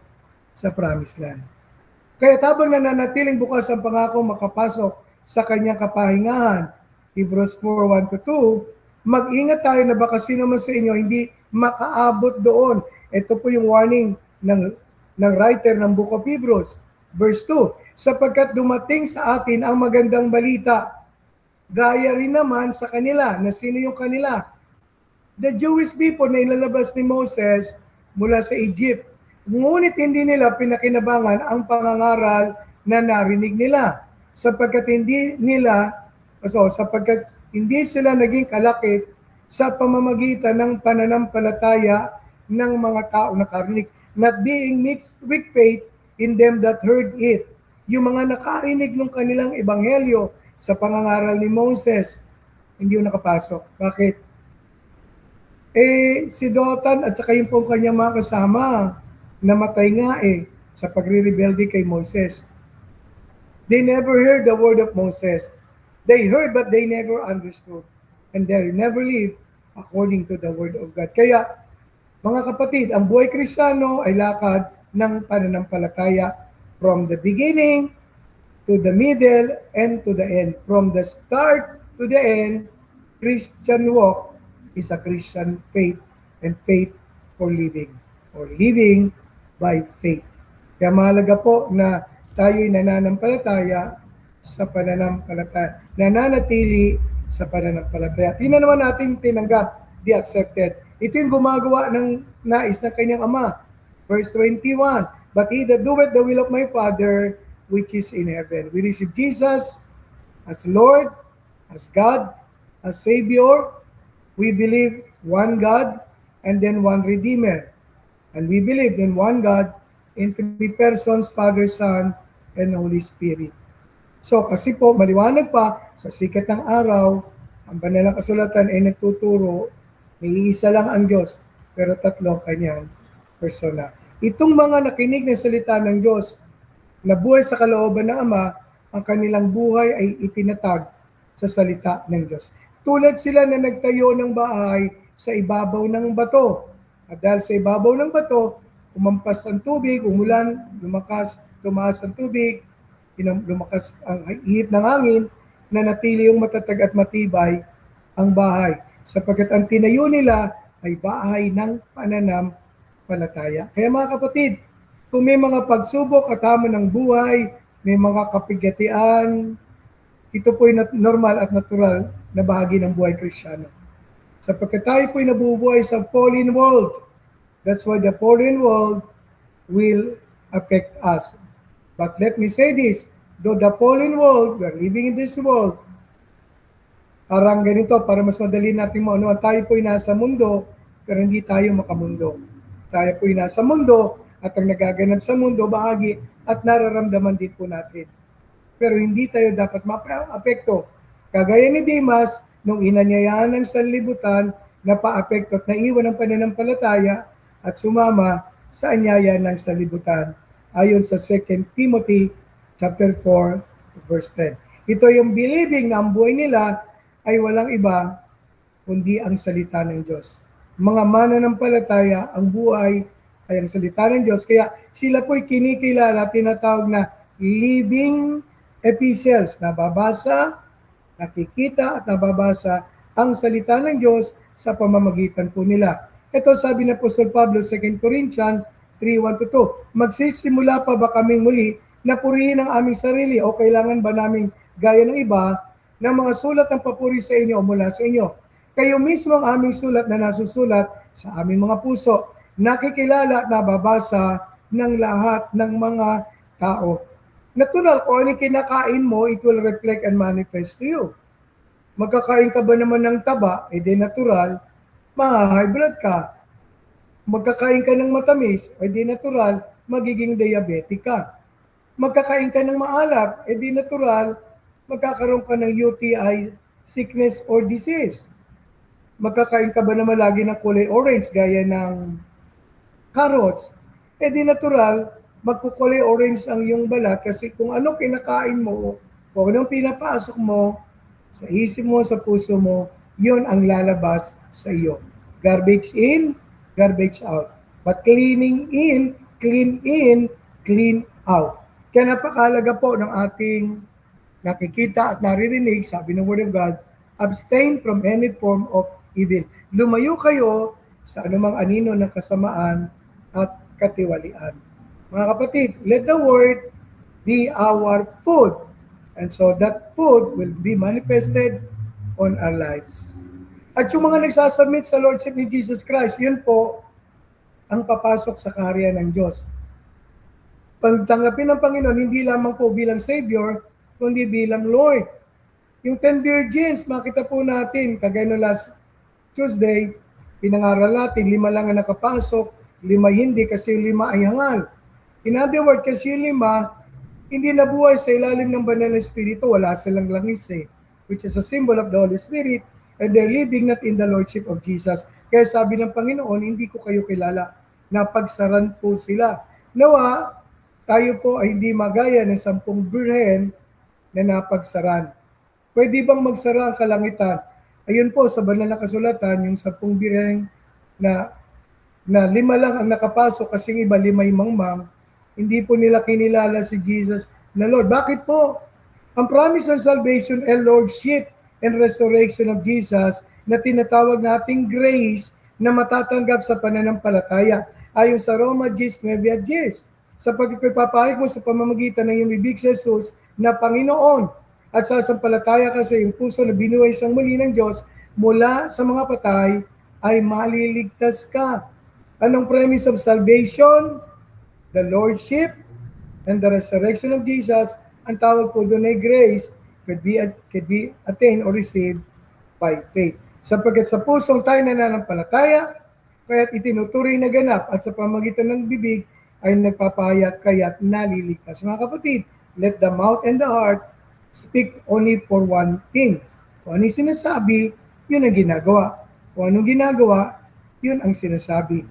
Speaker 2: sa Promised Land. Kaya tabang nananatiling bukas ang pangako makapasok sa kanyang kapahingahan, Hebrews 4:1-2, mag-ingat tayo na baka sino man sa inyo hindi makaabot doon. Ito po yung warning ng writer ng Book of Hebrews. Verse 2, sapagkat dumating sa atin ang magandang balita, gaya rin naman sa kanila. Na sino yung kanila? The Jewish people na ilalabas ni Moses mula sa Egypt. Ngunit hindi nila pinakinabangan ang pangangaral na narinig nila. Sapagkat hindi sila naging kalakip sa pamamagitan ng pananampalataya ng mga tao na nakarinig, not being mixed with faith in them that heard it. Yung mga nakarinig ng kanilang ebanghelyo sa pangangaral ni Moses, hindi yung nakapasok. Bakit? Si Dotan at saka yung pong kanyang mga kasama, namatay nga sa pagre-rebelde kay Moses. They never heard the word of Moses. They heard but they never understood. And they never lived according to the word of God. Kaya, mga kapatid, ang buhay Kristiyano ay lakad ng pananampalataya from the beginning to the middle and to the end. From the start to the end, Christian walk is a Christian faith and faith for living, or living by faith. Kaya mahalaga po na tayo'y nananampalataya sa pananampalataya, nananatili sa pananampalataya. Tingnan naman natin tinanggap, the accepted. Ito yung gumagawa ng nais ng kanyang ama. Verse 21, but he that doeth the will of my Father which is in heaven. We receive Jesus as Lord, as God, as Savior. We believe one God and then one Redeemer. And we believe in one God in three persons, Father, Son, and Holy Spirit. So kasi po maliwanag pa sa sikat ng araw, ang banal na kasulatan ay nagtuturo na iisa lang ang Diyos, pero tatlo kanyang persona. Itong mga nakinig ng salita ng Diyos, na buhay sa kalooban ng Ama, ang kanilang buhay ay itinatag sa salita ng Diyos. Tulad sila na nagtayo ng bahay sa ibabaw ng bato. At dahil sa ibabaw ng bato, umampas ang tubig, umulan, tumaas ang tubig, lumakas ang ihip ng hangin, na natili yung matatag at matibay ang bahay. Sapagkat ang tinayo nila ay bahay ng pananampalataya. Kaya mga kapatid, kung may mga pagsubok at hamon ng buhay, may mga kapigatian, ito po'y normal at natural na bahagi ng buhay Kristiyano. Sapagkat tayo po'y nabubuhay sa fallen world. That's why the fallen world will affect us. But let me say this, though the fallen world, we are living in this world, parang ganito, para mas madali natin maunawan, tayo po'y nasa mundo, pero hindi tayo makamundo. Tayo po'y nasa mundo, at ang nagaganap sa mundo, bahagi, at nararamdaman din po natin. Pero hindi tayo dapat ma-apekto. Kagaya ni Demas, nung inanyayahan ng sanlibutan, na pa-apekto at naiwan ng pananampalataya, at sumama sa anyaya ng sanlibutan. Ayon sa 2 Timothy chapter 4, verse 10. Ito yung believing na ang buhay nila ay walang iba kundi ang salita ng Diyos. Mga mananampalataya, ang buhay ay ang salita ng Diyos. Kaya sila po'y kinikilala, tinatawag na living epistles. Nababasa, nakikita at nababasa ang salita ng Diyos sa pamamagitan po nila. Ito sabi ni Apostol Pablo sa 2 Corinthians 3:1-2. Magsisimula pa ba kaming muli na purihin ang aming sarili o kailangan ba naming gaya ng iba na mga sulat ng papuri sa inyo o mula sa inyo? Kayo mismo ang aming sulat na nasusulat sa aming mga puso, nakikilala at nababasa ng lahat ng mga tao. Natural, kung ano kinakain mo, it will reflect and manifest to you. Magkakain ka ba naman ng taba, edi natural, ma-high blood ka. Magkakain ka ng matamis, edi natural, magiging diabetic ka. Magkakain ka ng maalat, edi natural, magkakaroon ka ng UTI, sickness or disease. Magkakain ka ba naman lagi ng kulay orange gaya ng carrots, edi natural, magkukulay orange ang iyong balat kasi kung ano kinakain mo, kung anong pinapasok mo sa isip mo, sa puso mo, yun ang lalabas sa iyo. Garbage in, garbage out. But clean in, clean out. Kaya napakahalaga po ng ating nakikita at naririnig, sabi ng Word of God, abstain from any form of evil. Lumayo kayo sa anumang anino ng kasamaan at katiwalian. Mga kapatid, let the Word be our food. And so that food will be manifested on our lives. At yung mga nagsasubmit sa Lordship ni Jesus Christ, yun po ang papasok sa kaharian ng Diyos. Pagtanggapin ng Panginoon, hindi lamang po bilang Savior, kundi bilang Lord. Yung 10 virgins, makita po natin, kagaya no last Tuesday, pinangaral natin, 5 lang ang nakapasok, 5 hindi kasi yung 5 ay hangal. In other words, kasi yung 5, hindi nabuhay sa ilalim ng banal na Espiritu, wala silang langis which is a symbol of the Holy Spirit, and they're living not in the Lordship of Jesus. Kaya sabi ng Panginoon, hindi ko kayo kilala. Napagsaran po sila. Nawa, tayo po ay hindi magaya ng 10 birhen na napagsaran. Pwede bang magsara ang kalangitan? Ayun po, sa banal na kasulatan, yung 10 birhen na 5 lang ang nakapasok kasi iba 5 mangmang, hindi po nila kinilala si Jesus na Lord. Bakit po? Ang promise ng salvation and Lordship and resurrection of Jesus na tinatawag nating grace na matatanggap sa pananampalataya. Ayon sa Roma 10:9, sapagkat ipapahayag mo sa pamamagitan ng iyong bibig si Jesus na Panginoon at sasampalataya ka sa iyong puso na binuhay siyang muli ng Diyos mula sa mga patay ay maliligtas ka. Anong premise of salvation? The Lordship and the resurrection of Jesus. Ang tawag po doon ay grace, could be attained or received by faith. Sapagkat sa pusong tayo nananampalataya, kaya't itinuturing na ganap at sa pamamagitan ng bibig ay nagpapahayag kaya't naliligtas. Mga kapatid, let the mouth and the heart speak only for one thing. Kung anong sinasabi, yun ang ginagawa. Kung anong ginagawa, yun ang sinasabi.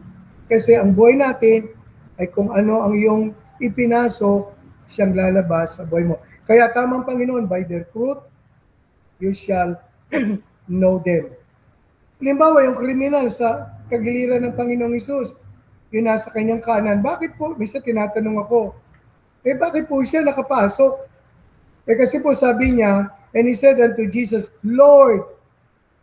Speaker 2: Kasi ang buhay natin ay kung ano ang iyong ipinaso, siyang lalabas sa buhay mo. Kaya tamang Panginoon, by their fruit, you shall know them. Halimbawa, yung kriminal sa kagiliran ng Panginoong Hesus, yun nasa kanyang kanan. Bakit po? Minsan tinatanong ako, bakit po siya nakapasok? Kasi po sabi niya, and he said unto Jesus, Lord,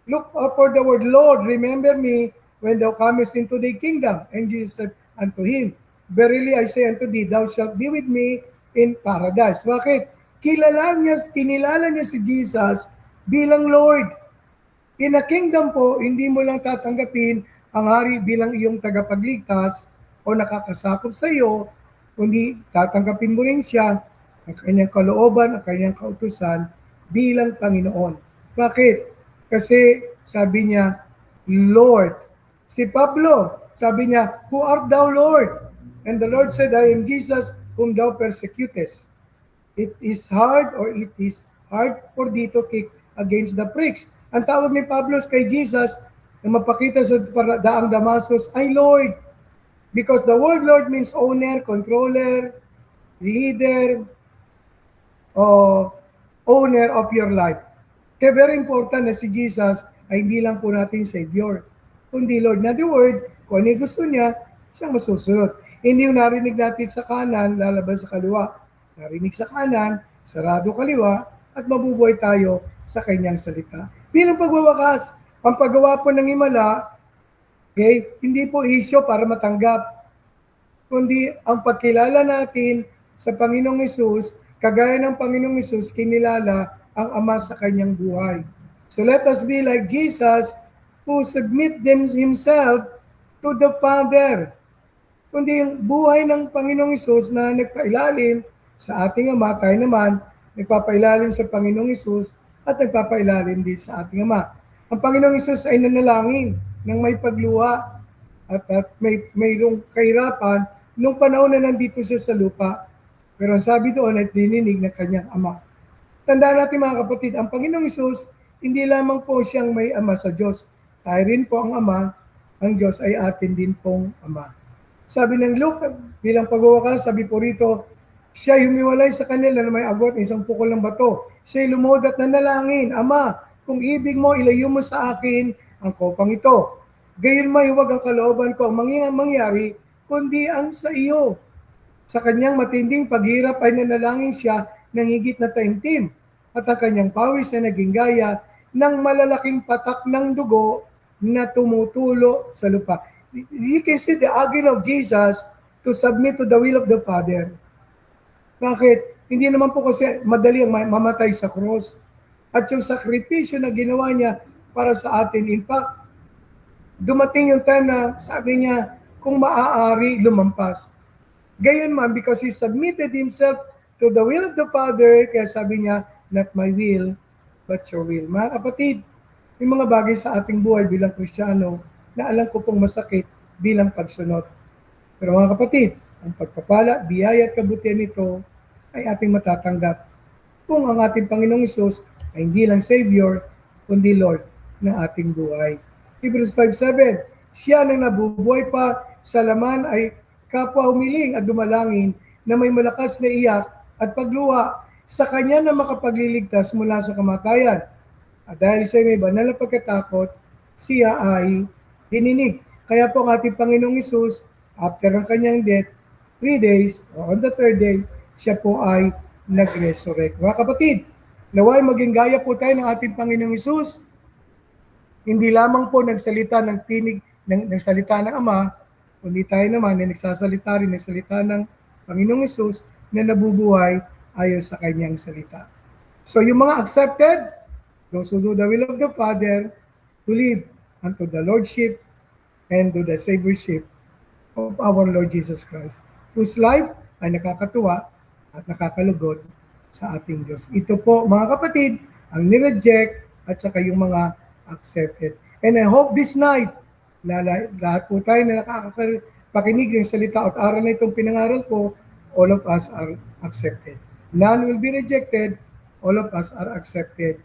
Speaker 2: look for the word Lord, remember me when thou comest into thy kingdom. And Jesus said unto him, Verily I say unto thee, thou shalt be with me in paradise. Bakit? Kinilala niya si Jesus bilang Lord. In a kingdom po, hindi mo lang tatanggapin ang hari bilang iyong tagapagligtas o nakakasakop sa iyo, kundi tatanggapin mo rin siya, ang kanyang kalooban, ang kanyang kautusan bilang Panginoon. Bakit? Kasi sabi niya, Lord. Si Pablo, sabi niya, Who art thou, Lord? And the Lord said, I am Jesus whom thou persecutest. It is hard for thee to kick against the pricks. Ang tawag ni Pablo kay Jesus na mapakita sa daang Damascus ay Lord. Because the word Lord means owner, controller, leader, or owner of your life. Kaya very important na si Jesus ay hindi lang po natin Savior, kundi Lord. Na the word, kung ano gusto niya, siyang masusunod. Hindi yung narinig natin sa kanan, lalabas sa kaliwa. Narinig sa kanan, sarado kaliwa, at mabubuhay tayo sa kanyang salita. Bilang pagwawakas, ang paggawa po ng himala, okay, hindi po issue para matanggap, kundi ang pagkilala natin sa Panginoong Hesus, kagaya ng Panginoong Hesus, kinilala ang Ama sa kanyang buhay. So let us be like Jesus, who submit himself to the Father. Kundi yung buhay ng Panginoong Hesus na nagpailalim sa ating Ama, tayo naman, nagpapailalim sa Panginoong Hesus at nagpapailalim din sa ating Ama. Ang Panginoong Hesus ay nanalangin ng may pagluha at mayroong kahirapan nung panahon na nandito siya sa lupa. Pero ang sabi doon ay dininig ng kanyang Ama. Tandaan natin mga kapatid, ang Panginoong Hesus, hindi lamang po siyang may Ama sa Diyos. Tayo rin po ang Ama, ang Diyos ay atin din pong Ama. Sabi ng Luke, bilang pagwawakas, sabi po rito, siya humiwalay sa kanila na may agot ng isang pukol ng bato. Siya lumod at nanalangin, Ama, kung ibig mo, ilayo mo sa akin ang kopang ito. Gayon may huwag ang kalooban ko ang mangyari, kundi ang sa iyo. Sa kanyang matinding paghirap ay nanalangin siya ng higit na taimtim, at ang kanyang pawis ay naging gaya ng malalaking patak ng dugo na tumutulo sa lupa. You can see the agony of Jesus to submit to the will of the Father. Bakit? Hindi naman po kasi madali ang mamatay sa cross. At yung sakripisyo na ginawa niya para sa atin, in fact, dumating yung time na sabi niya, kung maaari, lumampas. Gayon man, because he submitted himself to the will of the Father, kaya sabi niya, not my will, but your will. Mga kapatid, may mga bagay sa ating buhay bilang Kristiyano na alam ko pong masakit bilang pagsunod. Pero mga kapatid, ang pagpapala, biyaya at kabutihan nito ay ating matatanggap kung ang ating Panginoong Hesus ay hindi lang Savior, kundi Lord ng ating buhay. Hebrews 5:7, siya na nabubuhay pa sa laman ay kapwa humiling at dumalangin na may malakas na iyak at pagluha sa kanya na makapagliligtas mula sa kamatayan. At dahil siya may banal na pagkatakot, siya ay dininig. Kaya po ang ating Panginoong Hesus, after ng kanyang death, 3 days, or on the 3rd day, siya po ay nag-resurrect. Mga kapatid, naway maging gaya po tayo ng ating Panginoong Hesus. Hindi lamang po nagsalita ng tinig, ng salita ng Ama, kundi tayo naman na nagsasalita rin ng salita ng Panginoong Hesus na nabubuhay ayon sa kanyang salita. So yung mga accepted, those who do the will of the Father, to live unto the Lordship and to the Saviorship of our Lord Jesus Christ, whose life ay nakakatuwa at nakakalugod sa ating Diyos. Ito po mga kapatid, ang nireject at saka yung mga accepted. And I hope this night, lahat po tayo na nakakapakinig ng salita at aral na itong pinangaral ko, all of us are accepted. None will be rejected, all of us are accepted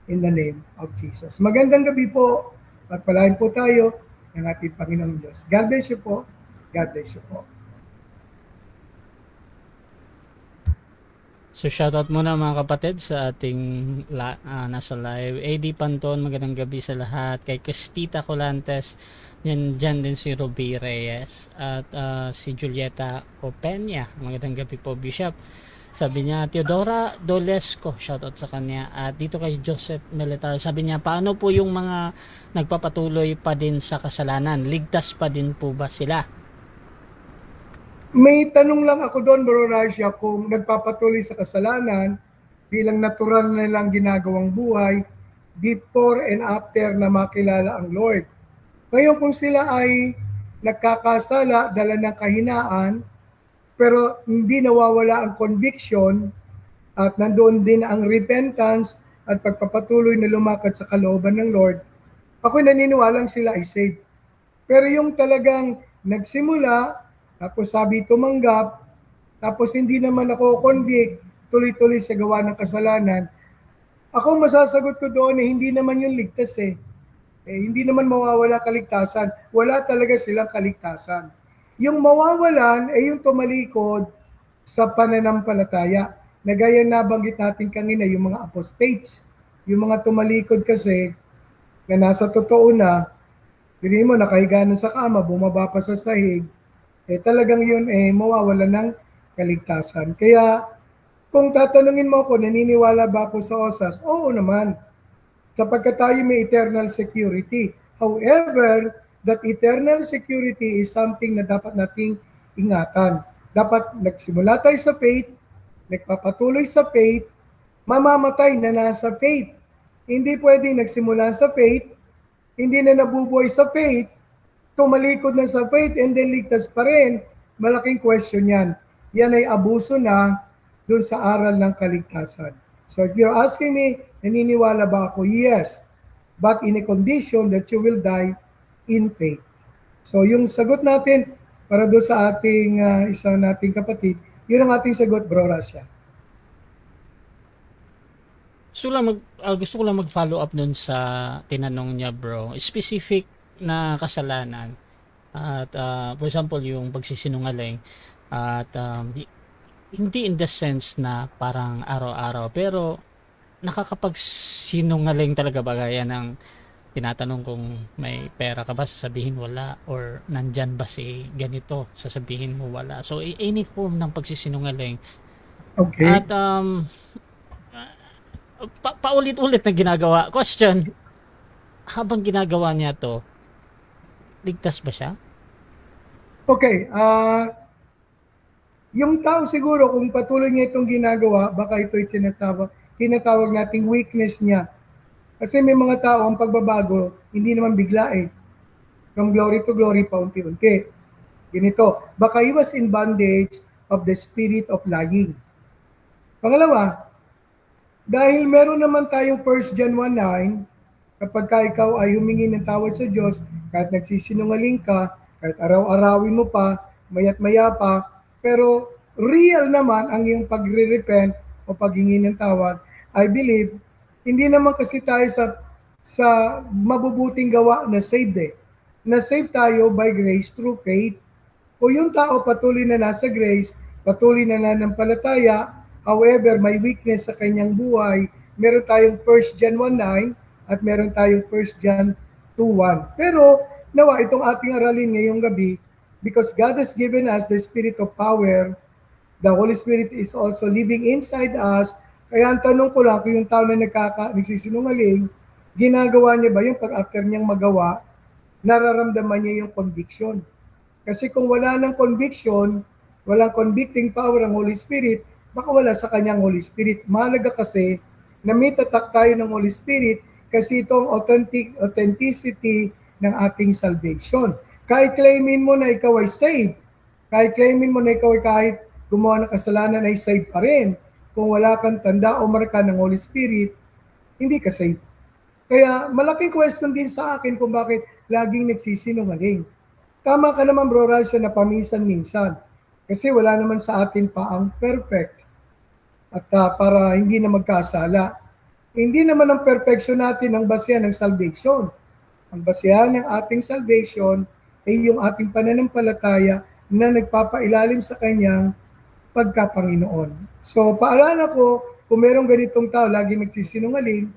Speaker 2: in the name of Jesus. Magandang gabi po at palain po tayo ng ating Panginoong Diyos. God bless you po. God bless you po.
Speaker 3: So shoutout muna mga kapatid sa ating nasa live. AD Panton, magandang gabi sa lahat. Kay Cristita Colantes, dyan din si Ruby Reyes at si Julieta Openya. Magandang gabi po Bishop. Sabi niya, Teodora Dolesco, shoutout sa kanya. At dito kay Joseph Militar, sabi niya, paano po yung mga nagpapatuloy pa din sa kasalanan? Ligtas pa din po ba sila?
Speaker 2: May tanong lang ako doon, Bro Rasha, kung nagpapatuloy sa kasalanan bilang natural na lang ginagawang buhay before and after na makilala ang Lord. Ngayon kung sila ay nagkakasala, dala ng kahinaan, pero hindi nawawala ang conviction at nandoon din ang repentance at pagpapatuloy na lumakad sa kalooban ng Lord, ako naniniwalang sila ay saved. Pero yung talagang nagsimula, tapos sabi tumanggap, tapos hindi naman ako convict, tuloy-tuloy sa gawa ng kasalanan, ako masasagot ko doon hindi naman yung ligtas hindi naman mawawala kaligtasan. Wala talaga silang kaligtasan. Yung mawawalan ay yung tumalikod sa pananampalataya. Na gaya nabanggit natin kanina, yung mga apostates, yung mga tumalikod kasi na nasa totoo na, hindi mo nakahiga na sa kama, bumaba pa sa sahig, talagang yun mawawala ng kaligtasan. Kaya kung tatanungin mo ako, naniniwala ba ako sa osas? Oo naman, sapagkat tayo may eternal security. However, that eternal security is something na dapat nating ingatan. Dapat nagsimula tayo sa faith, nagpapatuloy sa faith, mamamatay na nasa faith. Hindi pwedeng nagsimula sa faith, hindi na nabubuhay sa faith, tumalikod na sa faith and then ligtas pa rin. Malaking question yan. Yan ay abuso na dun sa aral ng kaligtasan. So if you're asking me, naniniwala ba ako? Yes. But in a condition that you will die in faith. So yung sagot natin para doon sa ating isang nating kapatid, yun ang ating sagot, Bro Rasha.
Speaker 3: Gusto ko lang mag-follow up dun sa tinanong niya, bro. Specific na kasalanan. At for example, yung pagsisinungaling. At hindi in the sense na parang araw-araw, pero nakakapagsinungaling talaga ba, gaya ng tinatanong kung may pera ka ba, sasabihin wala, or nandyan ba si ganito, sasabihin mo wala. So any form ng pagsisinungaling.
Speaker 2: Okay.
Speaker 3: At paulit-ulit na ginagawa. Question, habang ginagawa niya to, ligtas ba siya?
Speaker 2: Okay. Yung tao siguro, kung patuloy niya itong ginagawa, baka ito'y tinatawag nating weakness niya. Kasi may mga tao, ang pagbabago, hindi naman bigla From glory to glory, paunti-unti. Ganito, baka he was in bondage of the spirit of lying. Pangalawa, dahil meron naman tayong 1 John 1:9, kapag ikaw ay humingi ng tawad sa Diyos, kahit nagsisinungaling ka, kahit araw-arawin mo pa, mayat-maya pa, pero real naman ang iyong pagre-repent o paghingi ng tawad, I believe, hindi naman kasi tayo sa mabubuting gawa na saved Na-save tayo by grace through faith. O yung tao patuloy na nasa grace, patuloy na nananampalataya, however, may weakness sa kanyang buhay, meron tayong 1 John 1:9 at meron tayong 1 John 2:1. Pero nawa itong ating aralin ngayong gabi, because God has given us the spirit of power, the Holy Spirit is also living inside us. Kaya ang tanong ko lang, kung yung tao na nagsisinungaling, ginagawa niya ba yung pag-after niyang magawa, nararamdaman niya yung conviction. Kasi kung wala ng conviction, walang convicting power ang Holy Spirit, baka wala sa kanyang Holy Spirit. Mahalaga kasi na may tatak tayo ng Holy Spirit kasi itong authenticity ng ating salvation. Kahit claimin mo na ikaw ay saved, kahit claimin mo na ikaw ay kahit gumawa ng kasalanan ay saved pa rin, kung wala kang tanda o marka ng Holy Spirit, hindi ka saved. Kaya malaking question din sa akin kung bakit laging nagsisinungaling. Tama ka naman, Bro Rasha, na paminsan-minsan. Kasi wala naman sa atin pa ang perfect. At para hindi na magkasala. Hindi naman ang perfection natin ang basehan ng salvation. Ang basehan ng ating salvation ay yung ating pananampalataya na nagpapailalim sa kanyang pagkapanginoon. So, paalala ko, kung merong ganitong tao, lagi nagsisinungaling,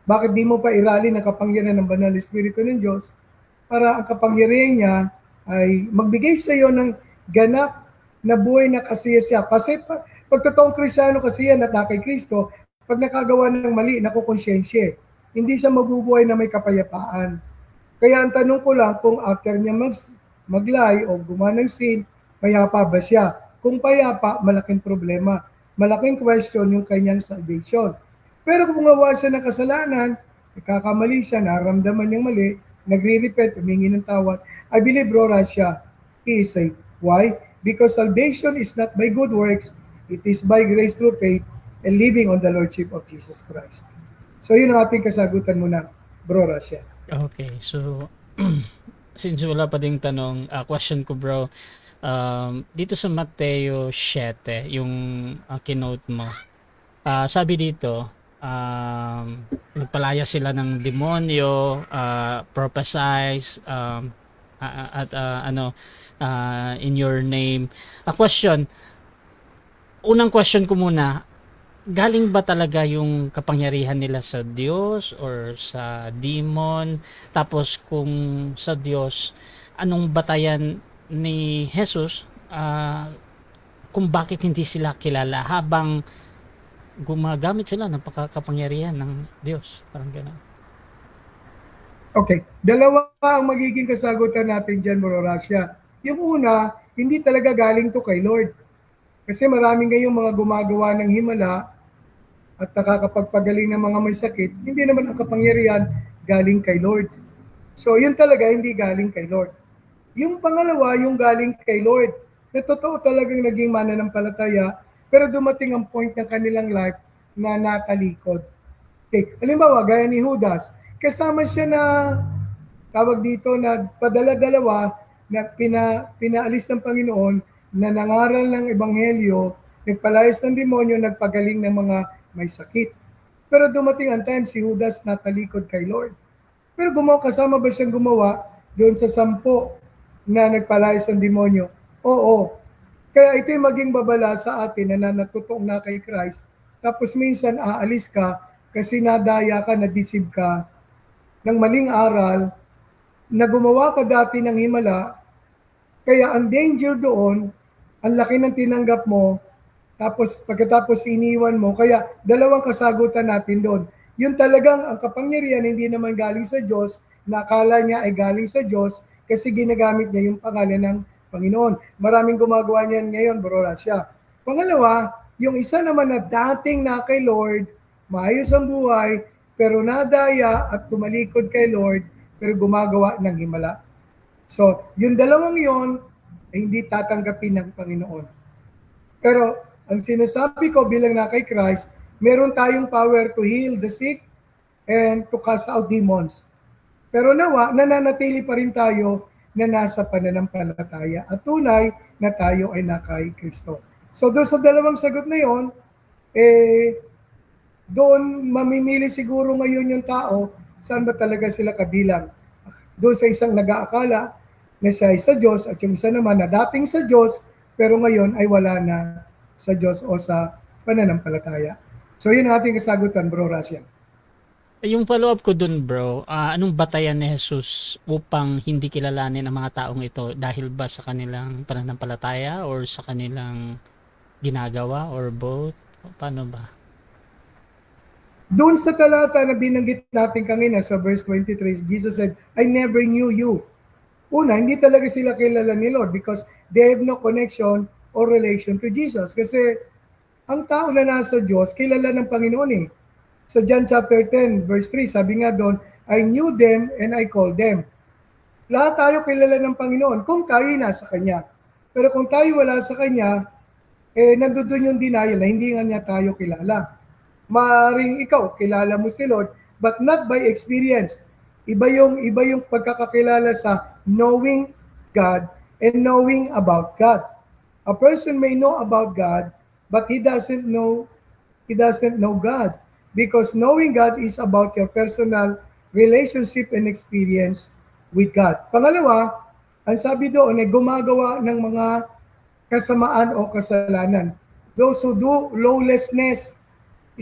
Speaker 2: bakit di mo pa iralin ang kapangyarihan ng Banal Espiritu ng Diyos para ang kapangyarihan niya ay magbigay sa iyo ng ganap na buhay na kasiyasya. Kasi Pag totoong Kristiyano kasi yan at na kay Kristo, pag nakagawa ng mali, nakukonsyensya. Hindi siya mabubuhay na may kapayapaan. Kaya ang tanong ko lang, kung after niya mag-lie o gumawa ng sin, payapa ba siya? Kung payapa, malaking problema. Malaking question yung kanyang salvation. Pero kung gumawa siya ng kasalanan, nagkakamali siya, naramdaman niyang mali, nagre-repent, humingi ng tawad, I believe, bro, Rasha, he is saved. Why? Because salvation is not by good works, it is by grace through faith and living on the Lordship of Jesus Christ. So yun ang ating kasagutan muna, bro, Rasha.
Speaker 3: Okay, so since wala pa ding tanong, question ko bro, dito sa Mateo 7, yung kinote mo, sabi dito, nagpalaya sila ng demonyo, prophesize, in your name. Unang question ko muna, galing ba talaga yung kapangyarihan nila sa Diyos or sa demon? Tapos kung sa Diyos, anong batayan ni Jesus kung bakit hindi sila kilala habang gumagamit sila ng kapangyarihan ng Diyos? Parang gano'n.
Speaker 2: Okay, dalawa ang magiging kasagutan natin dyan, bro, Rasha. Yung una, hindi talaga galing to kay Lord. Kasi maraming ngayong mga gumagawa ng himala at nakakapagpagaling ng mga may sakit, hindi naman ang kapangyarihan galing kay Lord. So yun talaga hindi galing kay Lord. Yung pangalawa, yung galing kay Lord, na totoo talagang naging mananampalataya, pero dumating ang point ng kanilang life na natalikod. Okay, halimbawa, gaya ni Judas, kasama siya na, tawag dito, na padala-dalawa na pinaalis ng Panginoon, na nangaral ng Ebanghelyo, nagpalayas ng demonyo, nagpagaling ng mga may sakit. Pero dumating ang time, si Judas natalikod kay Lord. Pero kasama ba siyang gumawa doon sa 10 na nagpalayas ng demonyo? Oo. Kaya ito yung maging babala sa atin na natutuong na kay Christ. Tapos minsan aalis ka kasi nadaya ka, na-deceive ka ng maling aral na gumawa ka dati ng himala. Kaya ang danger doon, ang laki ng tinanggap mo, tapos pagkatapos iniwan mo, kaya dalawang kasagutan natin doon. Yun talagang ang kapangyarihan hindi naman galing sa Diyos, na akala niya ay galing sa Diyos kasi ginagamit niya yung pangalan ng Panginoon. Maraming gumagawa niyan ngayon, bro Rasha. Pangalawa, yung isa naman na dating na kay Lord, maayos ang buhay, pero nadaya at tumalikod kay Lord, pero gumagawa ng himala. So, yung dalawang yon ay hindi tatanggapin ng Panginoon. Pero ang sinasabi ko bilang na kay Christ, meron tayong power to heal the sick and to cast out demons. Pero nawa, nananatili pa rin tayo na nasa pananampalataya at tunay na tayo ay na kay Kristo. So doon sa dalawang sagot na yon, doon mamimili siguro ngayon yung tao saan ba talaga sila kabilang. Doon sa isang nag-aakala na siya ay sa Diyos at yung isa naman na dating sa Diyos pero ngayon ay wala na sa Diyos o sa pananampalataya. So yun ang ating kasagutan, bro Rasha.
Speaker 3: Yung follow-up ko dun bro, anong batayan ni Jesus upang hindi kilalanin ang mga taong ito? Dahil ba sa kanilang pananampalataya or sa kanilang ginagawa or both? Paano ba?
Speaker 2: Doon sa talata na binanggit natin kanina sa verse 23, Jesus said, I never knew you. Una, hindi talaga sila kilala ni Lord because they have no connection or relation to Jesus. Kasi ang tao na nasa Diyos, kilala ng Panginoon eh. Sa John chapter 10, verse 3, sabi nga doon, I knew them and I called them. Lahat tayo kilala ng Panginoon kung tayo nasa Kanya. Pero kung tayo wala sa Kanya, nandoon yung denial na hindi nga niya tayo kilala. Maaring ikaw, kilala mo si Lord, but not by experience. Iba yung pagkakakilala sa knowing God and knowing about God. A person may know about God, but he doesn't know God. Because knowing God is about your personal relationship and experience with God. Pangalawa, ang sabi doon ay gumagawa ng mga kasamaan o kasalanan. Those who do lawlessness.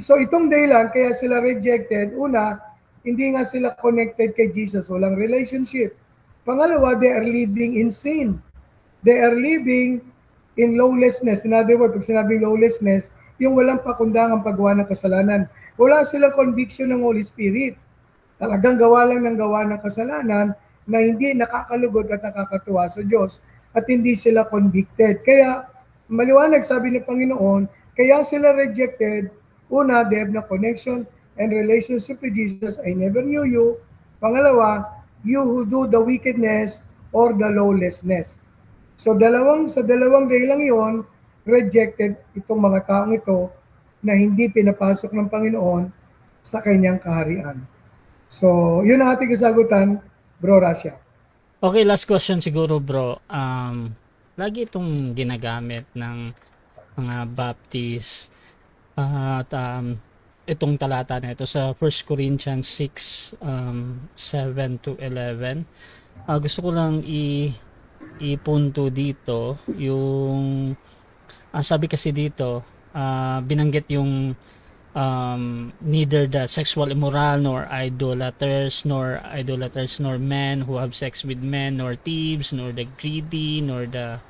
Speaker 2: So itong dahilan, kaya sila rejected. Una, hindi nga sila connected kay Jesus. Walang relationship. Pangalawa, they are living in sin. They are living in lawlessness. In other words, pag sinabing lawlessness, yung walang pakundangang paggawa ng kasalanan. Wala silang conviction ng Holy Spirit. Talagang gawa lang ng gawa ng kasalanan na hindi nakakalugod at nakakatuwa sa Diyos at hindi sila convicted. Kaya maliwanag sabi ng Panginoon, kaya sila rejected. Una, they have no connection and relationship with Jesus. I never knew you. Pangalawa, you who do the wickedness or the lawlessness. So sa dalawang dahilan yon, rejected itong mga taong ito na hindi pinapasok ng Panginoon sa kanyang kaharian. So, yun ang ating kasagutan, Bro Rasha.
Speaker 3: Okay, last question siguro, bro. Lagi itong ginagamit ng mga Baptist at itong talata na ito sa 1 Corinthians 6, 7 to 11. Gusto ko lang ipunto dito yung sabi kasi dito, binanggit yung neither the sexual immoral nor idolaters nor men who have sex with men nor thieves nor the greedy nor the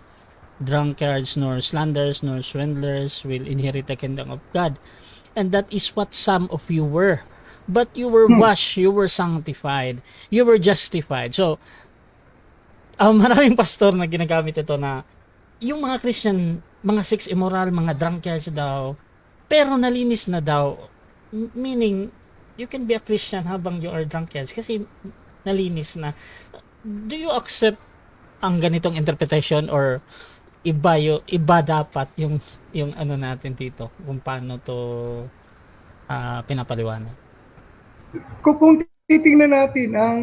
Speaker 3: drunkards nor slanderers nor swindlers will inherit the kingdom of God. And that is what some of you were, but you were washed, you were sanctified, you were justified. So maraming pastor na ginagamit ito na yung mga Christian, mga sex immoral, mga drunkards daw, pero nalinis na daw. Meaning, you can be a Christian habang you are drunkards kasi nalinis na. Do you accept ang ganitong interpretation or iba dapat yung ano natin dito kung paano to pinapaliwanag?
Speaker 2: Kung titingnan natin ang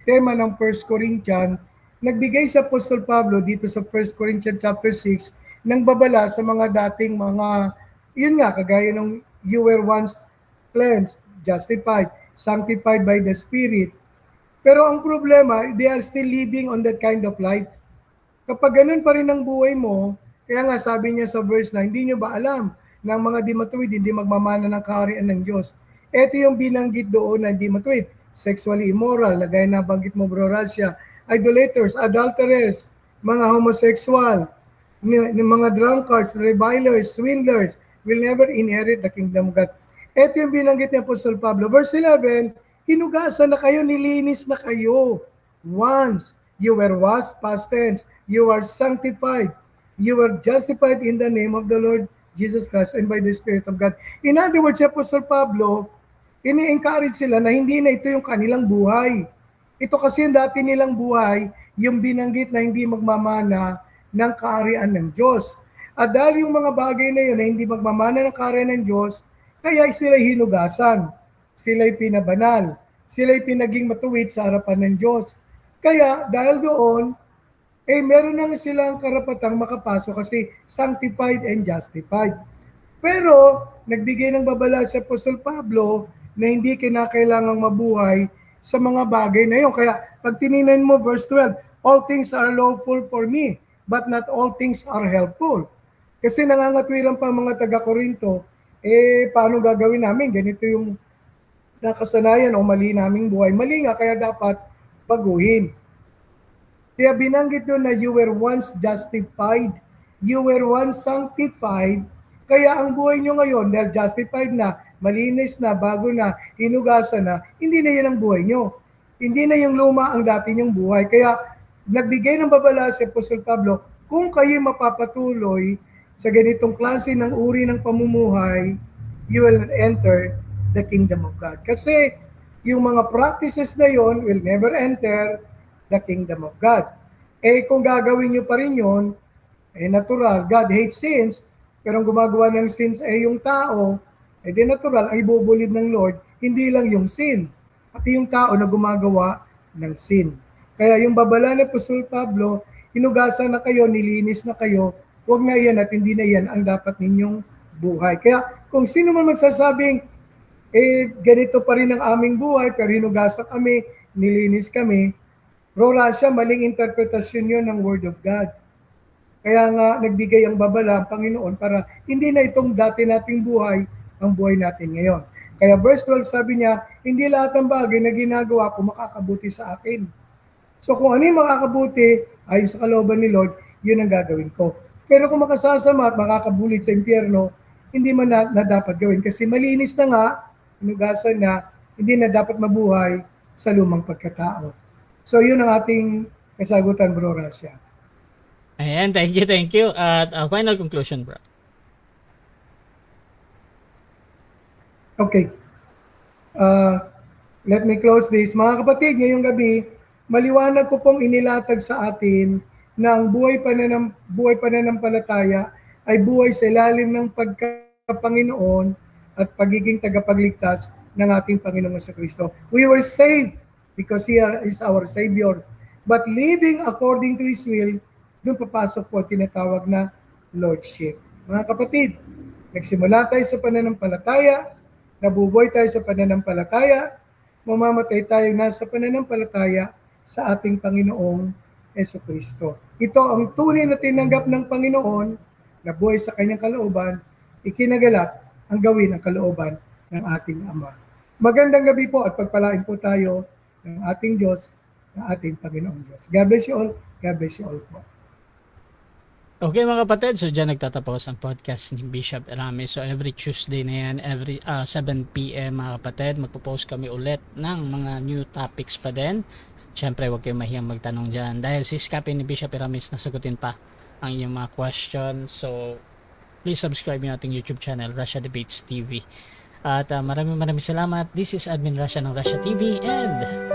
Speaker 2: tema ng 1 Corinthians, nagbigay si Apostol Pablo dito sa 1 Corinthians chapter 6 ng babala sa mga dating mga, yun nga, kagaya ng you were once cleansed, justified, sanctified by the Spirit. Pero ang problema, they are still living on that kind of life. Kapag ganun pa rin ang buhay mo, kaya nga sabi niya sa verse na, hindi nyo ba alam na ang mga di matuwid, hindi magmamana ng kaharian ng Diyos? Ito yung binanggit doon na hindi matuwid. Sexually immoral, na gaya na banggit mo, Bro Rasha, idolaters, adulterers, mga homosexual, mga drunkards, revilers, swindlers, will never inherit the kingdom of God. Ito yung binanggit ni Apostol Pablo. Verse 11, hinugasan na kayo, nilinis na kayo. Once, you were washed, past tense, you are sanctified, you were justified in the name of the Lord Jesus Christ and by the Spirit of God. In other words, si Apostol Pablo, ini-encourage sila na hindi na ito yung kanilang buhay. Ito kasi yung dati nilang buhay, yung binanggit na hindi magmamana ng kaharian ng Diyos. At dahil yung mga bagay na yun na hindi magmamana ng kaharian ng Diyos, kaya sila'y hinugasan, sila'y pinabanal, sila'y pinaging matuwid sa harapan ng Diyos. Kaya dahil doon, meron na silang karapatang makapasok kasi sanctified and justified. Pero nagbigay ng babala si Apostol Pablo na hindi kinakailangang mabuhay sa mga bagay na yun. Kaya pag tinignan mo verse 12, all things are lawful for me, but not all things are helpful. Kasi nangangatwiran pa mga taga-Korinto, paano gagawin namin? Ganito yung nakasanayan o mali naming buhay. Mali nga, kaya dapat baguhin. Kaya binanggit doon na you were once justified, you were once sanctified, kaya ang buhay nyo ngayon, dahil justified na, malinis na, bago na, hinugasan na, hindi na yun ang buhay nyo. Hindi na yung luma ang dati nyong buhay. Kaya nagbigay ng babala si Apostol Pablo, kung kayo mapapatuloy sa ganitong klase ng uri ng pamumuhay, you will enter the kingdom of God. Kasi yung mga practices na yon will never enter the kingdom of God. Kung gagawin nyo pa rin yun, natural, God hates sins, pero ang gumagawa ng sins yung tao, di natural, ay bubulid ng Lord, hindi lang yung sin, pati yung tao na gumagawa ng sin. Kaya yung babala ni Apostol Pablo, hinugasan na kayo, nilinis na kayo, huwag na yan at hindi na yan ang dapat ninyong buhay. Kaya kung sino man magsasabing, ganito pa rin ang aming buhay, pero hinugasan kami, nilinis kami, Bro Rasha, maling interpretasyon yun ng Word of God. Kaya nga, nagbigay ang babala ang Panginoon para hindi na itong dati nating buhay ang buhay natin ngayon. Kaya verse 12 sabi niya, hindi lahat ng bagay na ginagawa ko makakabuti sa akin. So kung ano yung makakabuti, ayon sa kalooban ni Lord, yun ang gagawin ko. Pero kung makasasama at makakabulit sa impyerno, hindi man na dapat gawin. Kasi malinis na nga, inugasan na, hindi na dapat mabuhay sa lumang pagkatao. So yun ang ating kasagutan, Bro Rasya.
Speaker 3: Ayan, thank you. At final conclusion, bro.
Speaker 2: Okay. Let me close this. Mga kapatid, ngayong gabi, maliwanag ko pong inilatag sa atin na ang buhay pananampalataya ay buhay sa ilalim ng pagkapanginoon at pagiging tagapagligtas ng ating Panginoong Kristo. We were saved because He is our Savior. But living according to His will, doon papasok po tinatawag na Lordship. Mga kapatid, nagsimula tayo sa pananampalataya, nabubuhay tayo sa pananampalataya, mamamatay tayo nasa pananampalataya sa ating Panginoong Kristo. Ito ang tunay na tinanggap ng Panginoon na buhay sa kanyang kalooban, ikinagalak ang gawin ang kalooban ng ating Ama. Magandang gabi po at pagpalain po tayo ng ating Diyos, ng ating Panginoong Diyos. God bless you all. God bless you all po.
Speaker 3: Okay mga kapatid, so dyan nagtatapos ang podcast ni Bishop Erame. So every Tuesday na yan, every 7 p.m. mga kapatid, magpo-post kami ulit ng mga new topics pa din. Siyempre, huwag kayong mahiyang magtanong dyan dahil siskapin ni Bishop Erame nasagutin pa ang inyong mga question. So please subscribe yung ating YouTube channel, Russia Debates TV. At maraming salamat. This is Admin Russia ng Russia TV and